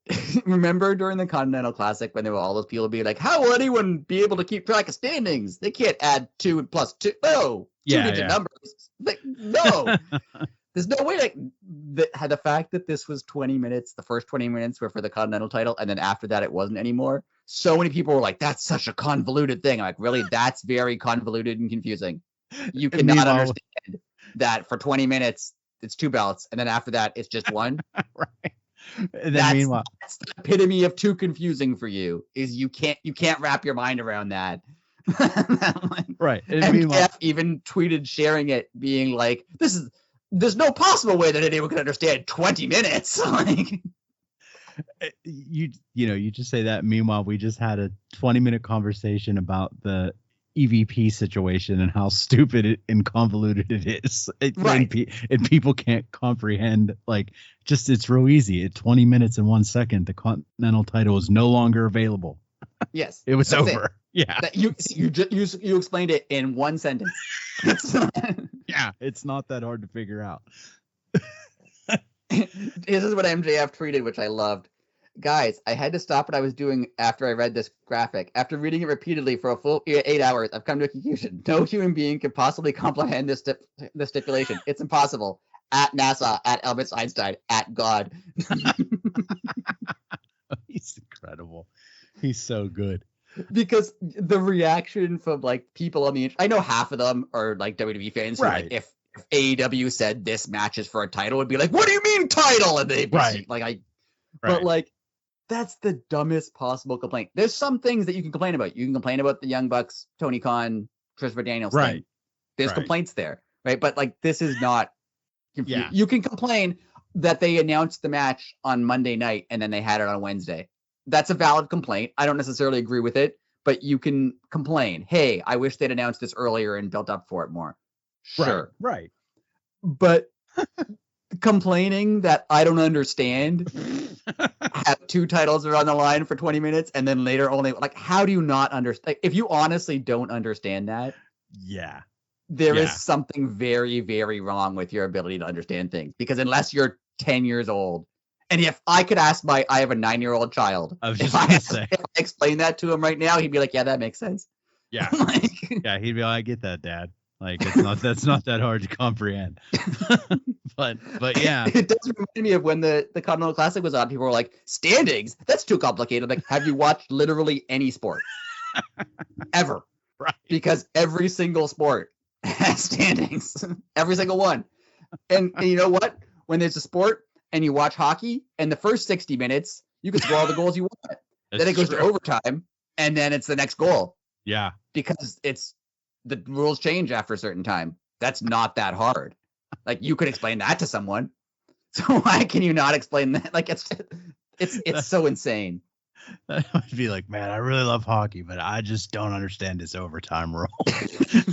remember during the Continental Classic when there were all those people being like, how will anyone be able to keep track of standings? They can't add 2 and plus 2. No, two-digit numbers. Like, no. There's no way. Like, the fact that this was 20 minutes, the first 20 minutes were for the Continental title, and then after that it wasn't anymore. So many people were like, that's such a convoluted thing. I'm like, really? That's very convoluted and confusing. You cannot understand that for 20 minutes it's 2 belts, and then after that it's just 1. Right. And then meanwhile, that's the epitome of too confusing for you. Is you can't wrap your mind around that. Right. And meanwhile, Jeff even tweeted sharing it, being like, there's no possible way that anyone can understand 20 minutes. Like, you just say that. Meanwhile, we just had a 20-minute conversation about the EVP situation and how stupid and convoluted it is. Right. And people can't comprehend, like, just, it's real easy. At 20 minutes and 1 second, the Continental title is no longer available. Yes. It was over. Yeah. You explained it in 1 sentence. Yeah. It's not that hard to figure out. This is what MJF tweeted, which I loved. Guys, I had to stop what I was doing after I read this graphic. After reading it repeatedly for a full 8 hours, I've come to a conclusion. No human being can possibly comprehend this stipulation. It's impossible. At NASA, at Albert Einstein, at God. He's incredible. He's so good. Because the reaction from like people on the internet, I know half of them are like WWE fans. Right. Who, like, if AEW said this match is for a title, would be like, what do you mean title? And they'd be right. But like, that's the dumbest possible complaint. There's some things that you can complain about. You can complain about the Young Bucks, Tony Khan, Christopher Daniels right. thing. There's complaints there, right? But like, this is not. Yeah. You can complain that they announced the match on Monday night and then they had it on Wednesday. That's a valid complaint. I don't necessarily agree with it, but you can complain. Hey, I wish they'd announced this earlier and built up for it more. Sure. Right. But complaining that I don't understand, have 2 titles are on the line for 20 minutes and then later only, like, how do you not understand? Like, if you honestly don't understand that, there is something very, very wrong with your ability to understand things. Because unless you're 10 years old, and if I could ask I have a 9-year-old child, if I explain that to him right now, he'd be like, yeah, that makes sense. Yeah. Yeah, he'd be like, I get that, Dad. Like, that's not that hard to comprehend. but yeah. It does remind me of when the Continental Classic was on. People were like, standings? That's too complicated. Like, have you watched literally any sport? Ever. Right. Because every single sport has standings. Every single one. And you know what? When there's a sport and you watch hockey, and the first 60 minutes, you can score all the goals you want. Then it goes to overtime, and then it's the next goal. Yeah. Because the rules change after a certain time. That's not that hard. Like, you could explain that to someone. So why can you not explain that? Like, it's so insane. That would be like, man, I really love hockey, but I just don't understand this overtime rule.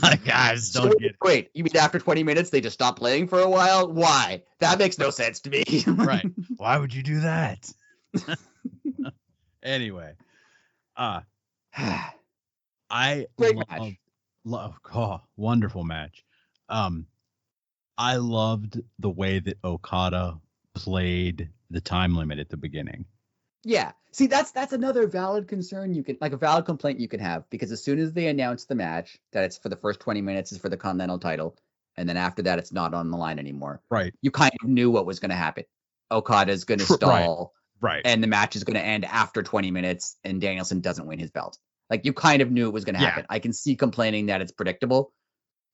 Like, I just don't get it. Wait, you mean after 20 minutes they just stop playing for a while? Why? That makes no sense to me. Right. Why would you do that? Anyway, Great match. Wonderful match. I loved the way that Okada played the time limit at the beginning. Yeah. See, that's another valid concern a valid complaint you can have, because as soon as they announce the match that it's for the first 20 minutes is for the Continental title, and then after that it's not on the line anymore. Right. You kind of knew what was going to happen. Okada's going to Right. stall, Right. and the match is going to end after 20 minutes, and Danielson doesn't win his belt. Like, you kind of knew it was going to Yeah. happen. I can see complaining that it's predictable.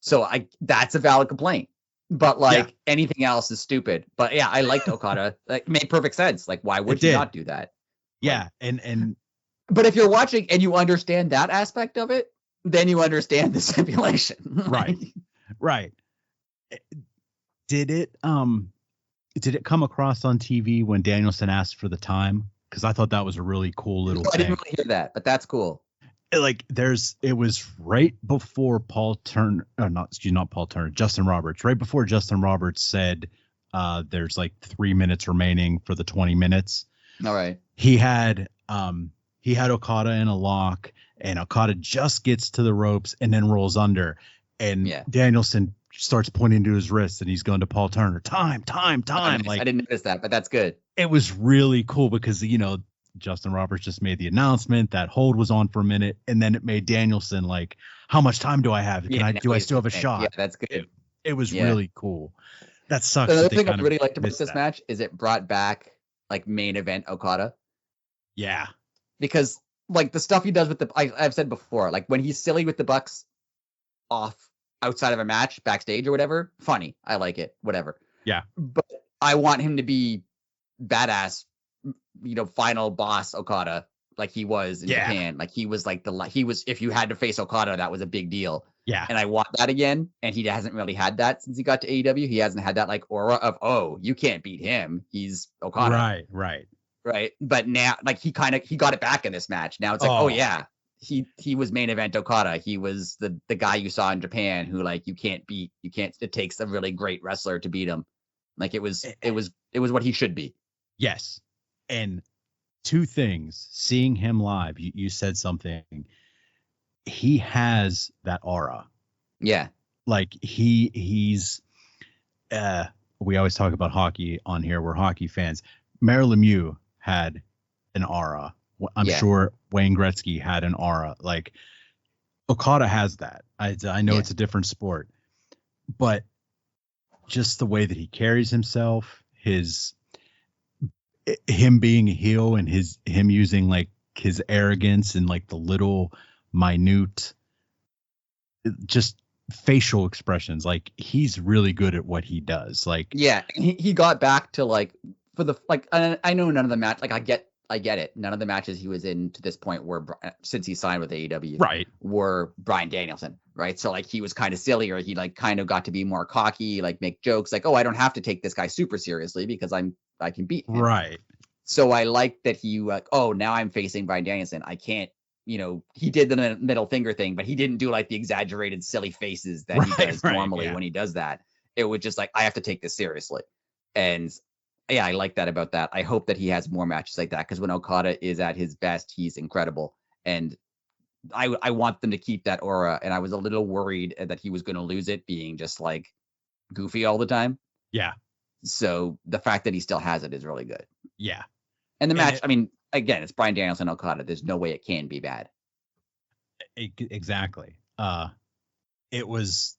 So that's a valid complaint. But like anything else is stupid. But yeah, I liked Okada. Like, it made perfect sense. Like, why would you not do that? Yeah, and but if you're watching and you understand that aspect of it, then you understand the stipulation. Right. Did it come across on TV when Danielson asked for the time? Because I thought that was a really cool little thing. I didn't really hear that, but that's cool. Like, it was right before Justin Roberts. Right before Justin Roberts said there's like 3 minutes remaining for the 20 minutes. All right. He had Okada in a lock, and Okada just gets to the ropes and then rolls under, and Danielson starts pointing to his wrist, and he's going to Paul Turner. Time. Like, I didn't notice that, but that's good. It was really cool because, Justin Roberts just made the announcement that hold was on for a minute, and then it made Danielson like, how much time do I have? Do I still have a shot? Yeah, that's good. It was really cool. That sucks. Another thing I really liked about this match is it brought back like main event Okada. Yeah. Because like the stuff he does with I've said before, like when he's silly with the Bucks off outside of a match, backstage or whatever, funny. I like it, whatever. Yeah. But I want him to be badass, final boss Okada, like he was in Japan. Like he was like if you had to face Okada, that was a big deal. Yeah. And I want that again. And he hasn't really had that since he got to AEW. He hasn't had that like aura of, oh, you can't beat him. He's Okada. Right. But now, like he got it back in this match. Now it's like, oh yeah, he was main event Okada. He was the guy you saw in Japan who like you can't beat. It takes a really great wrestler to beat him. Like it was what he should be. Yes. And two things, seeing him live, you said something. He has that aura. Yeah. Like he's we always talk about hockey on here. We're hockey fans. Mario Lemieux had an aura. I'm sure Wayne Gretzky had an aura. Like Okada has that. I know it's a different sport, but just the way that he carries himself, him being a heel and him using like his arrogance and like the little minute just facial expressions, like he's really good at what he does. Like he got back to like for the like I know none of the match, like I get it, none of the matches he was in to this point were since he signed with AEW were Bryan Danielson, right? So like he was kind of silly, or he like kind of got to be more cocky, like make jokes like, oh, I don't have to take this guy super seriously because I can beat him. Right. So I like that he like, oh, now I'm facing Bryan Danielson. I can't, he did the middle finger thing, but he didn't do like the exaggerated silly faces that he does normally when he does that. It was just like, I have to take this seriously. And yeah, I like that about that. I hope that he has more matches like that, because when Okada is at his best, he's incredible. And I want them to keep that aura. And I was a little worried that he was going to lose it, being just like goofy all the time. Yeah. So the fact that he still has it is really good. Yeah. And the match, I mean, again, it's Bryan Danielson and Okada. There's no way it can be bad. Exactly. It was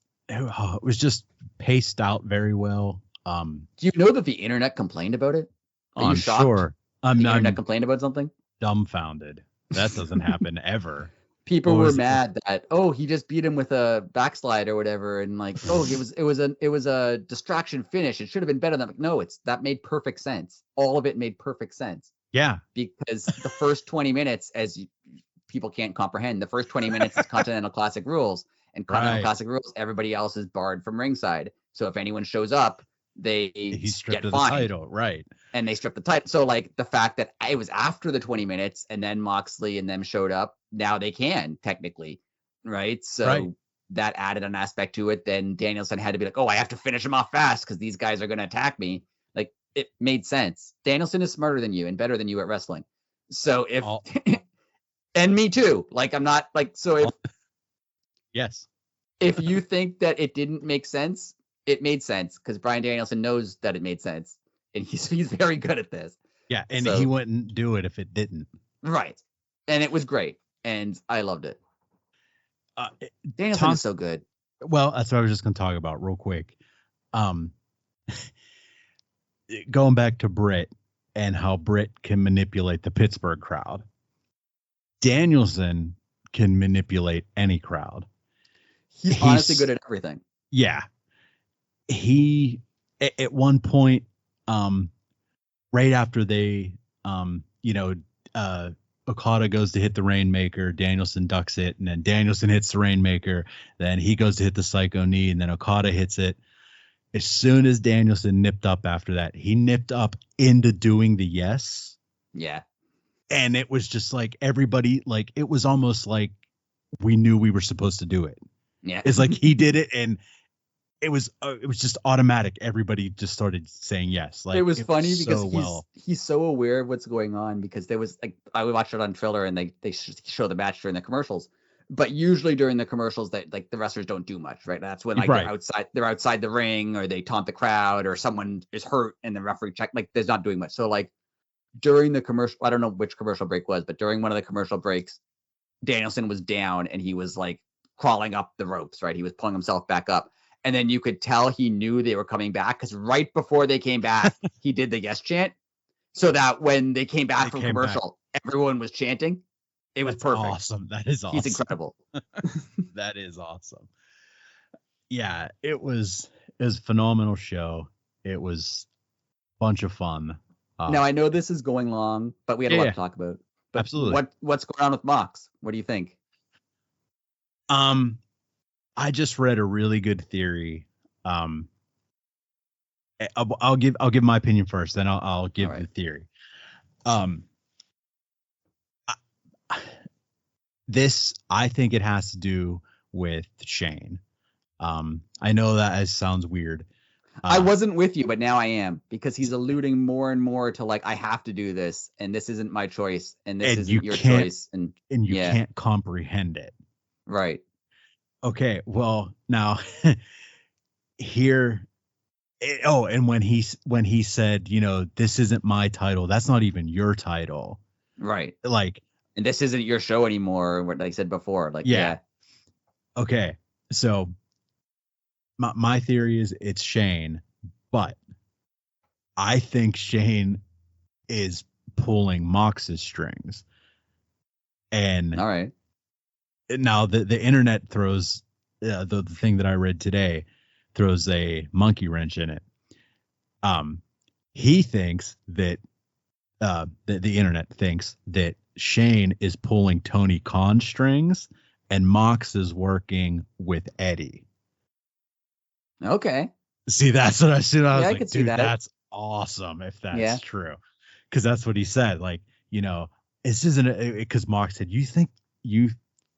just paced out very well. Do you know that the internet complained about it? I'm sure. The internet complained about something? Dumbfounded. That doesn't happen ever. People were mad that, oh, he just beat him with a backslide or whatever, and like, oh, it was a distraction finish. It should have been better than. Like, no, that made perfect sense. All of it made perfect sense. Yeah, because the first 20 minutes, people can't comprehend, the first 20 minutes is Continental Classic rules, and Continental Classic rules, everybody else is barred from ringside. So if anyone shows up, he's stripped of the title, right? And they strip the title. So like the fact that it was after the 20 minutes and then Moxley and them showed up, now they can technically, right? So that added an aspect to it. Then Danielson had to be like, oh, I have to finish him off fast because these guys are going to attack me. Like, it made sense. Danielson is smarter than you and better than you at wrestling. So if and me too. Like, I'm not like, so if yes, if you think that it didn't make sense, it made sense because Bryan Danielson knows that it made sense, and he's very good at this. Yeah, and he wouldn't do it if it didn't. Right, and it was great, and I loved it. Danielson is so good. Well, that's what I was just going to talk about real quick. going back to Britt and how Britt can manipulate the Pittsburgh crowd, Danielson can manipulate any crowd. He's honestly good at everything. Yeah. He, at one point, right after they, Okada goes to hit the Rainmaker, Danielson ducks it, and then Danielson hits the Rainmaker, then he goes to hit the Psycho Knee, and then Okada hits it. As soon as Danielson nipped up after that, he nipped up into doing the yes. Yeah. And it was just like everybody, like, it was almost like we knew we were supposed to do it. Yeah. It's like he did it, and it was just automatic. Everybody just started saying yes. Like, it was funny because so he's so aware of what's going on, because there was like, I watched it on Triller, and they show the match during the commercials, but usually during the commercials that like the wrestlers don't do much, right? That's when like they're outside the ring, or they taunt the crowd, or someone is hurt and the referee check, like there's not doing much. So like during the commercial, I don't know which commercial break was, but during one of the commercial breaks, Danielson was down and he was like crawling up the ropes, right? He was pulling himself back up. And then you could tell he knew they were coming back, because right before they came back, he did the yes chant, so that when they came back from commercial, everyone was chanting. It was perfect. Awesome. That is awesome. He's incredible. That is awesome. Yeah, it was a phenomenal show. It was a bunch of fun. Now I know this is going long, but we had a lot to talk about. But absolutely. What's going on with Mox? What do you think? I just read a really good theory. I'll give my opinion first, then I'll give the theory. This, I think it has to do with Shane. I know that sounds weird. I wasn't with you, but now I am, because he's alluding more and more to like, I have to do this, and this isn't my choice, and this isn't your choice, and you can't comprehend it. Right. Okay. Well, now here. And when he said, this isn't my title, that's not even your title. Right. Like, and this isn't your show anymore. What I said before. Like, yeah. Okay. So my theory is it's Shane, but I think Shane is pulling Mox's strings. And all right. Now the internet throws the thing that I read today throws a monkey wrench in it. He thinks that the internet thinks that Shane is pulling Tony Khan's strings and Mox is working with Eddie. Okay. See, that's what I said. I was like, could see that. That's awesome if that's true. Because that's what he said. Like, this isn't because Mox said, you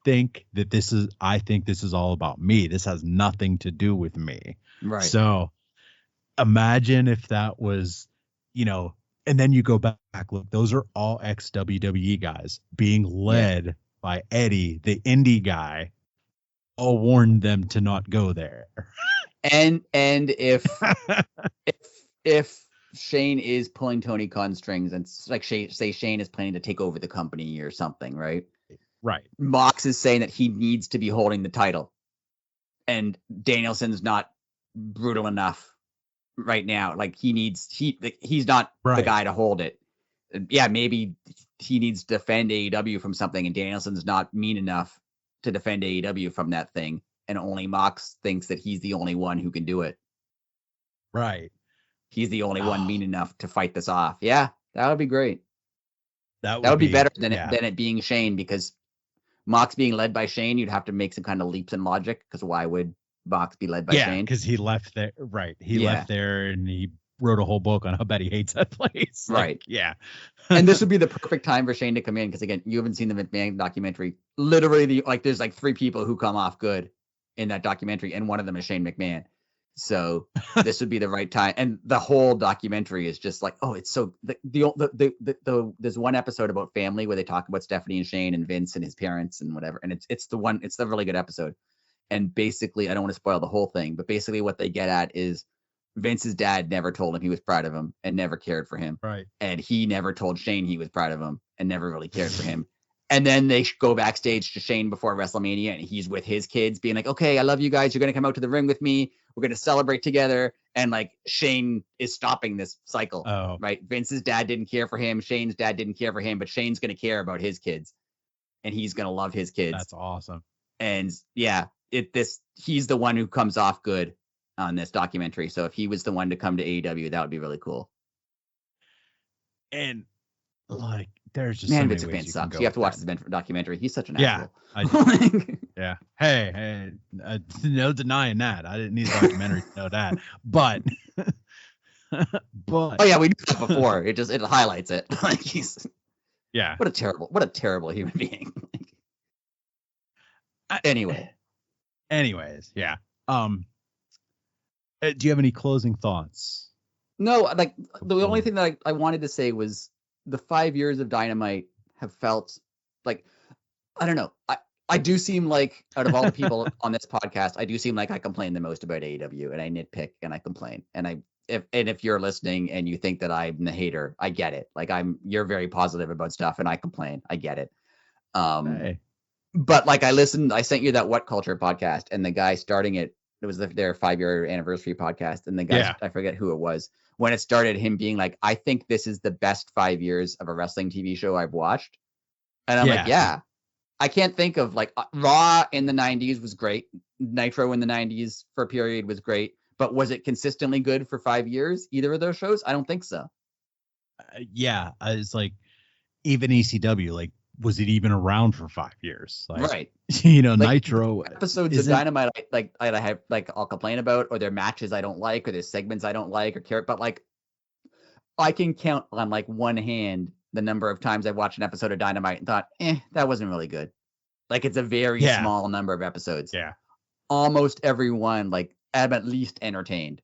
think that this is, I think this is all about me. This has nothing to do with me. Right. So imagine if that was, and then you go back, look, those are all ex-WWE guys being led by Eddie, the indie guy, all warned them to not go there. And if Shane is pulling Tony Khan's strings, and like say Shane is planning to take over the company or something, right? Right. Mox is saying that he needs to be holding the title, and Danielson's not brutal enough right now. Like he's not the guy to hold it. Yeah, maybe he needs to defend AEW from something, and Danielson's not mean enough to defend AEW from that thing, and only Mox thinks that he's the only one who can do it. Right. He's the only one mean enough to fight this off. Yeah, that would be great. That would be better than it being Shane, because Mox being led by Shane, you'd have to make some kind of leaps in logic, because why would Mox be led by Shane? Yeah, because he left there. Right. He left there and he wrote a whole book on how bad he hates that place. Right. Yeah. And this would be the perfect time for Shane to come in, because again, you haven't seen the McMahon documentary. Literally, there's like 3 people who come off good in that documentary, and one of them is Shane McMahon. So this would be the right time. And the whole documentary is just like, oh, it's so there's one episode about family where they talk about Stephanie and Shane and Vince and his parents and whatever. And it's the really good episode. And basically, I don't want to spoil the whole thing, but basically what they get at is Vince's dad never told him he was proud of him and never cared for him. Right. And he never told Shane he was proud of him and never really cared for him. And then they go backstage to Shane before WrestleMania, and he's with his kids being like, okay, I love you guys. You're going to come out to the ring with me. We're going to celebrate together. And like Shane is stopping this cycle, right? Vince's dad didn't care for him. Shane's dad didn't care for him, but Shane's going to care about his kids, and he's going to love his kids. That's awesome. And yeah, he's the one who comes off good on this documentary. So if he was the one to come to AEW, that would be really cool. And like, there's just Vince McMahon sucks. You have to watch this documentary. He's such an asshole. Yeah. Hey, no denying that. I didn't need a documentary to know that. But oh yeah, we knew that before. It highlights it. Like he's what a terrible human being. Anyways, yeah. Do you have any closing thoughts? No, like the only thing that I wanted to say was the 5 years of Dynamite have felt like, I don't know. I do seem like, out of all the people on this podcast, I do seem like I complain the most about AEW, and I nitpick and I complain. And if you're listening and you think that I'm the hater, I get it. Like you're very positive about stuff, and I complain. I get it. Hey. But like I sent you that What Culture podcast, and the guy starting it was their 5-year anniversary podcast, and the guy, I forget who it was, when it started, him being like, I think this is the best 5 years of a wrestling TV show I've watched. And I'm like, yeah, I can't think of like Raw in the 90s was great. Nitro in the 90s for a period was great, but was it consistently good for 5 years? Either of those shows? I don't think so. It's like even ECW, like, was it even around for 5 years? Like, right. Like, Nitro episodes of Dynamite, I have I'll complain about, or their matches I don't like, or their segments I don't like or care. But like, I can count on like one hand the number of times I've watched an episode of Dynamite and thought, that wasn't really good. Like it's a very small number of episodes. Yeah. Almost everyone, like I'm at least entertained.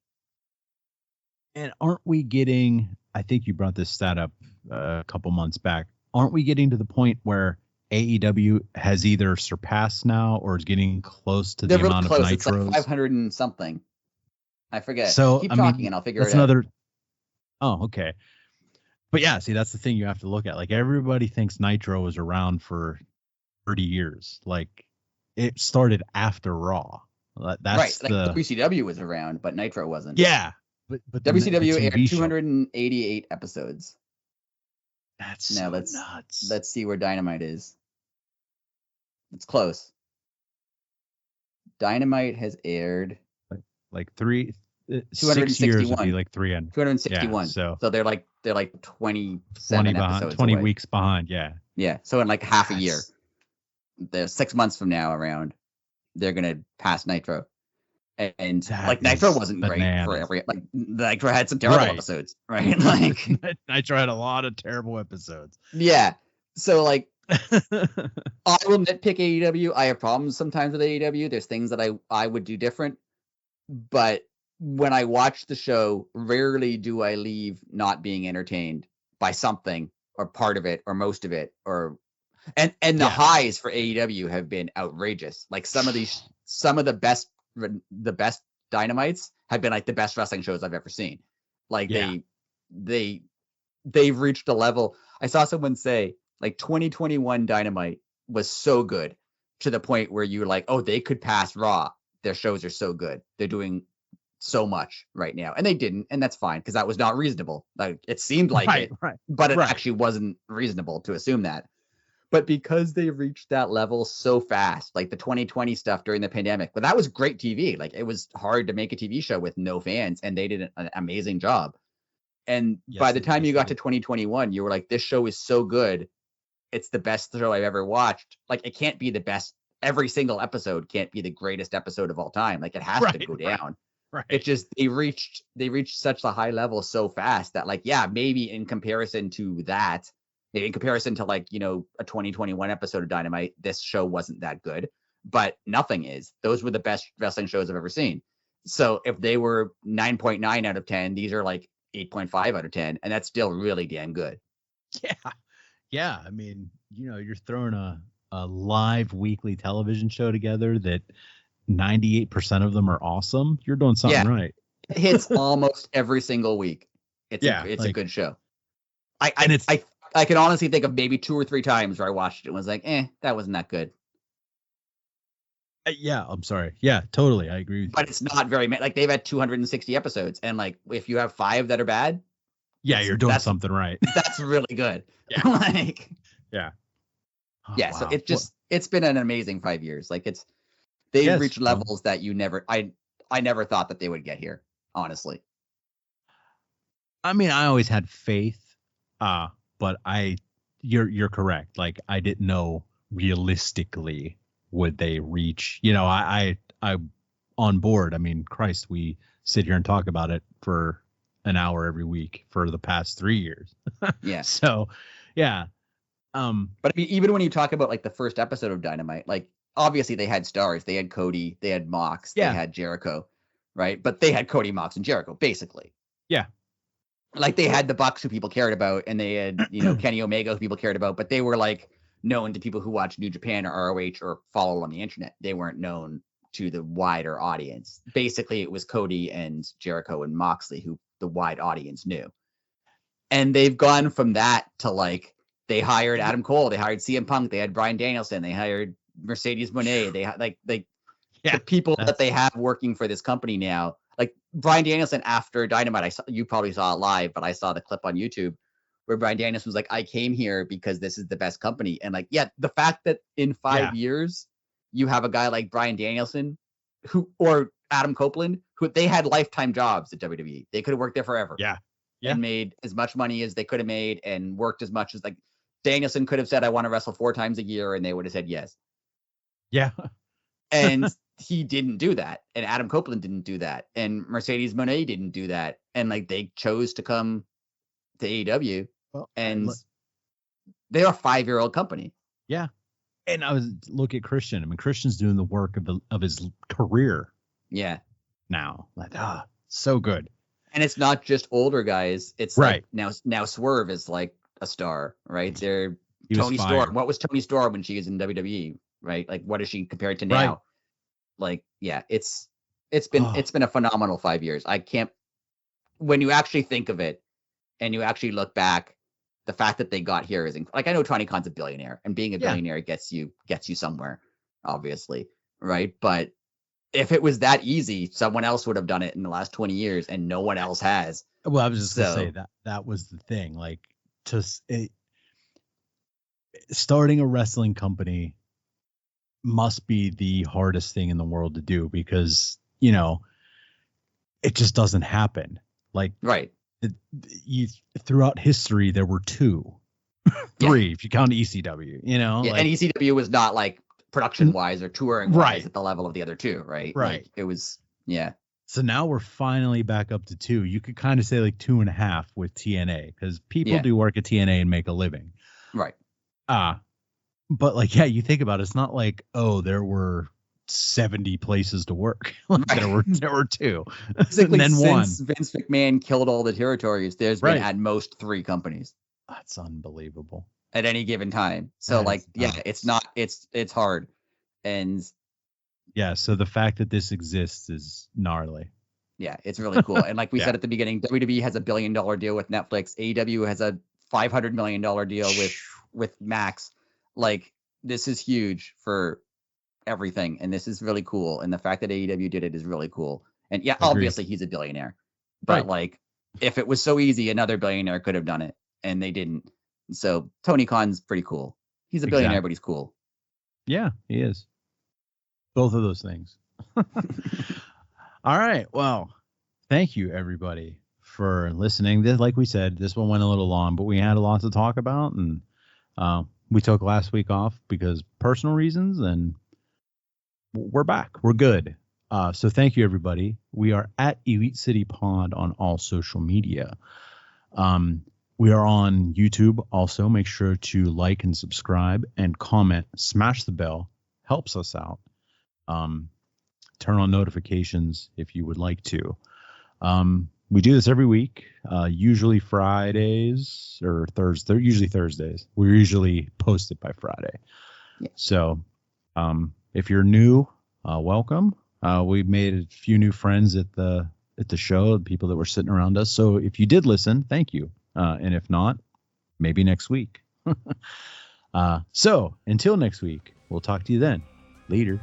And aren't we getting? I think you brought this stat up a couple months back. Aren't we getting to the point where AEW has either surpassed now or is getting close to the amount of Nitros? It's like 500 and something. I forget. So keep talking and I'll figure it out. Oh, okay. But yeah, see, that's the thing you have to look at. Like everybody thinks Nitro was around for 30 years. Like it started after Raw. That's right. Like WCW was around, but Nitro wasn't. Yeah. But WCW aired 288 episodes. That's now nuts. Let's see where Dynamite is. It's close. Dynamite has aired like 6 years would be like 261. Yeah, so they're like 27 episodes 20 away. weeks behind. Yeah. So in like half a year, they're 6 months from now around, they're gonna pass Nitro. And like Nitro wasn't great for every, like Nitro had some terrible episodes, right? Like Nitro had a lot of terrible episodes. Yeah. So like I will nitpick AEW. I have problems sometimes with AEW. There's things that I would do different. But when I watch the show, rarely do I leave not being entertained by something or part of it or most of it, and the highs for AEW have been outrageous. Like some of the best Dynamites have been like the best wrestling shows I've ever seen. Like they've reached a level. I saw someone say like 2021 Dynamite was so good to the point where you were like, oh, they could pass Raw. Their shows are so good. They're doing so much right now. And they didn't. And that's fine because that was not reasonable. Like it seemed like but it actually wasn't reasonable to assume that. But because they reached that level so fast, like the 2020 stuff during the pandemic, but that was great TV. Like it was hard to make a TV show with no fans, and they did an amazing job. And by the time you got to 2021, you were like, this show is so good. It's the best show I've ever watched. Like it can't be the best. Every single episode can't be the greatest episode of all time. Like it has to go down. Right. It just, they reached such a high level so fast that like, yeah, maybe in comparison to that, in comparison to like, a 2021 episode of Dynamite, this show wasn't that good, but nothing is. Those were the best wrestling shows I've ever seen. So if they were 9.9 out of 10, these are like 8.5 out of 10, and that's still really damn good. Yeah. I mean, you're throwing a live weekly television show together that 98% of them are awesome. You're doing something right. It hits almost every single week. It's a good show. I I can honestly think of maybe 2 or 3 times where I watched it and was like, that wasn't that good. Yeah, I'm sorry. Yeah, totally. I agree with But you. it's not very many. Like, they've had 260 episodes, and like if you have 5 that are bad, Yeah, you're doing something right. That's really good. Yeah. Like, yeah. Oh, yeah. wow. So it's been an amazing 5 years. Like, they've reached levels that I never thought that they would get here, honestly. I mean, I always had faith, but you're correct. Like, I didn't know realistically would they reach. I on board. I mean, Christ, we sit here and talk about it for an hour every week for the past 3 years. Yeah. So, yeah. But I mean, even when you talk about like the first episode of Dynamite, like obviously they had stars. They had Cody, they had Mox, they had Jericho, right? But they had Cody, Mox, and Jericho, basically. Yeah. Like, they had the Bucks, who people cared about, and they had, Kenny Omega, who people cared about, but they were like known to people who watch New Japan or ROH or follow on the internet. They weren't known to the wider audience. Basically, it was Cody and Jericho and Moxley who the wide audience knew. And they've gone from that to like, they hired Adam Cole, they hired CM Punk, they had Bryan Danielson, they hired Mercedes Moné, they had the people that they have working for this company now. Like Bryan Danielson after Dynamite, you probably saw it live, but I saw the clip on YouTube where Bryan Danielson was like, I came here because this is the best company. And like, yeah, the fact that in 5 years you have a guy like Bryan Danielson or Adam Copeland, who they had lifetime jobs at WWE. They could have worked there forever. Yeah. And made as much money as they could have made and worked as much as, like, Danielson could have said, I want to wrestle 4 times a year, and they would have said yes. Yeah. And he didn't do that. And Adam Copeland didn't do that. And Mercedes Moné didn't do that. And like, they chose to come to AEW. Well, and they're a 5-year-old company. Yeah. And I was look at Christian. I mean, Christian's doing the work of his career. Yeah. Now, like, so good. And it's not just older guys. It's right. Like now Swerve is like a star, right? They're Tony Storm. What was Tony Storm when she was in WWE? Right? Like, what is she compared to now? Right. Like, yeah, it's been a phenomenal 5 years. I can't, when you actually think of it and you actually look back, the fact that they got here is like, I know Tony Khan's a billionaire, and being a billionaire gets you somewhere, obviously, right? But if it was that easy, someone else would have done it in the last 20 years, and no one else has. Well, I was just gonna say that was the thing. Like, starting a wrestling company must be the hardest thing in the world to do, because it just doesn't happen. Like, right. Throughout history there were 2, 3 if you count ECW. Like, and ECW was not like production wise or touring wise at the level of the other 2, right? Right. Like, it was So now we're finally back up to 2. You could kind of say like 2.5 with TNA, because people do work at TNA and make a living. Right. But like, you think about it, it's not like, there were 70 places to work. Like, there were 2. Basically, and then since Vince McMahon killed all the territories, there's been at most 3 companies. That's unbelievable. At any given time. So it's hard. And so the fact that this exists is gnarly. Yeah, it's really cool. And like we said at the beginning, WWE has $1 billion deal with Netflix. AEW has a $500 million deal with Max. Like, this is huge for everything, and this is really cool. And the fact that AEW did it is really cool. And obviously he's a billionaire, but like, if it was so easy, another billionaire could have done it, and they didn't. So Tony Khan's pretty cool. He's a billionaire, but he's cool. Yeah, he is. Both of those things. All right. Well, thank you everybody for listening. Like we said, this one went a little long, but we had a lot to talk about, and we took last week off because personal reasons, and we're back. We're good. So thank you everybody. We are at Elite City Pod on all social media. We are on YouTube also. Make sure to like and subscribe and comment. Smash the bell. Helps us out. Turn on notifications if you would like to. We do this every week, usually Fridays or Thursday. Usually Thursdays. We're usually posted by Friday. Yeah. So if you're new, welcome. We've made a few new friends at the show, people that were sitting around us. So if you did listen, thank you. And if not, maybe next week. So until next week, we'll talk to you then. Later.